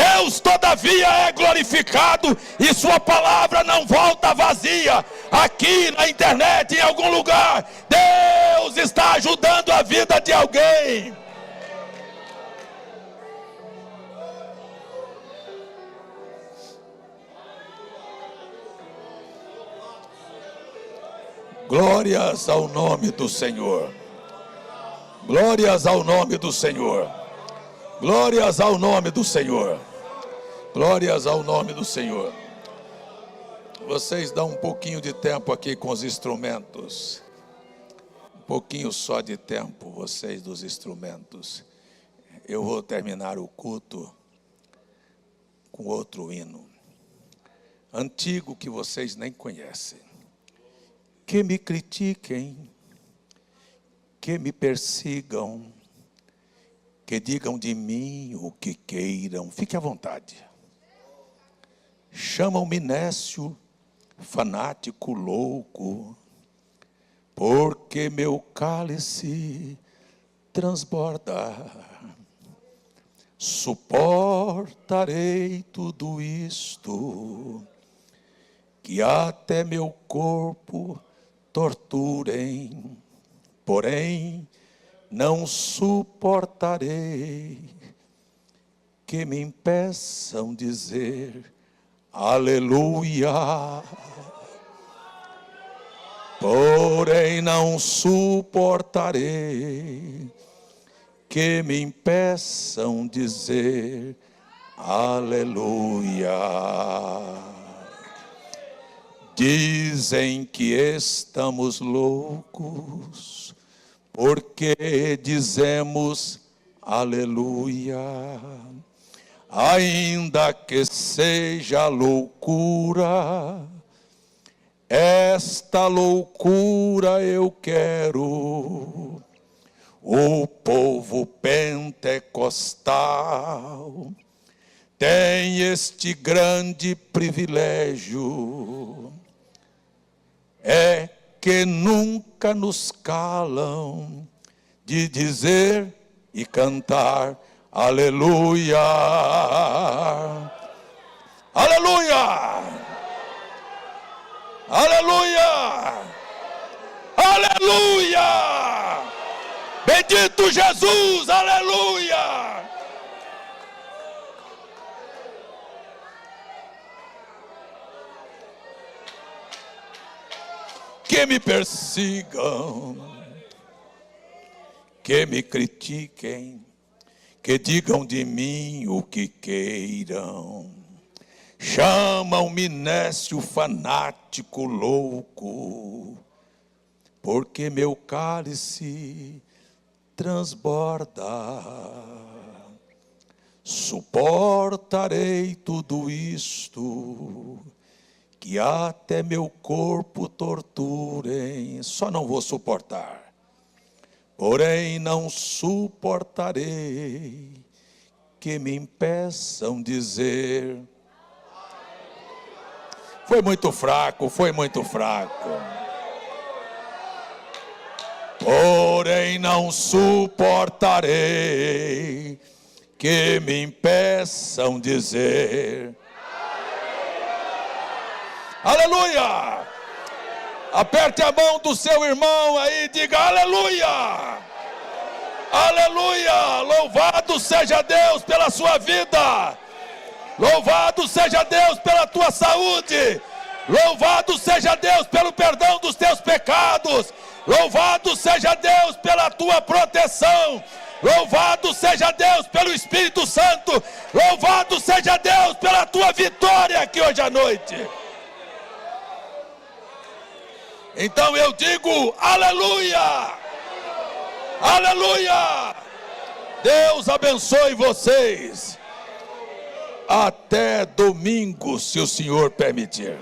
Deus todavia é glorificado e sua palavra não volta vazia. Aqui na internet, em algum lugar, Deus está ajudando a vida de alguém. Glórias ao nome do Senhor. Glórias ao nome do Senhor. Glórias ao nome do Senhor. Glórias ao nome do Senhor. Vocês dão um pouquinho de tempo aqui com os instrumentos. Um pouquinho só de tempo, vocês dos instrumentos. Eu vou terminar o culto com outro hino. Antigo que vocês nem conhecem. Que me critiquem, que me persigam, que digam de mim o que queiram. Fique à vontade. Chamam-me nécio, fanático, louco, porque meu cálice transborda. Suportarei tudo isto, que até meu corpo torturem, porém não suportarei que me impeçam dizer aleluia. Porém não suportarei que me impeçam dizer aleluia. Dizem que estamos loucos porque dizemos aleluia. Ainda que seja loucura, esta loucura eu quero. O povo pentecostal tem este grande privilégio, é que nunca nos calam de dizer e cantar aleluia, aleluia, aleluia, aleluia, bendito Jesus, aleluia. Que me persigam, que me critiquem, que digam de mim o que queiram. Chamam-me nécio, fanático, louco, porque meu cálice transborda. Suportarei tudo isto, que até meu corpo torturem. Só não vou suportar, porém não suportarei que me impeçam dizer. Foi muito fraco, foi muito fraco. Porém não suportarei que me impeçam dizer. Aleluia! Aperte a mão do seu irmão aí e diga aleluia! Aleluia! Louvado seja Deus pela sua vida! Louvado seja Deus pela tua saúde! Louvado seja Deus pelo perdão dos teus pecados! Louvado seja Deus pela tua proteção! Louvado seja Deus pelo Espírito Santo! Louvado seja Deus pela tua vitória aqui hoje à noite! Então eu digo aleluia! Aleluia! Deus abençoe vocês! Até domingo, se o Senhor permitir.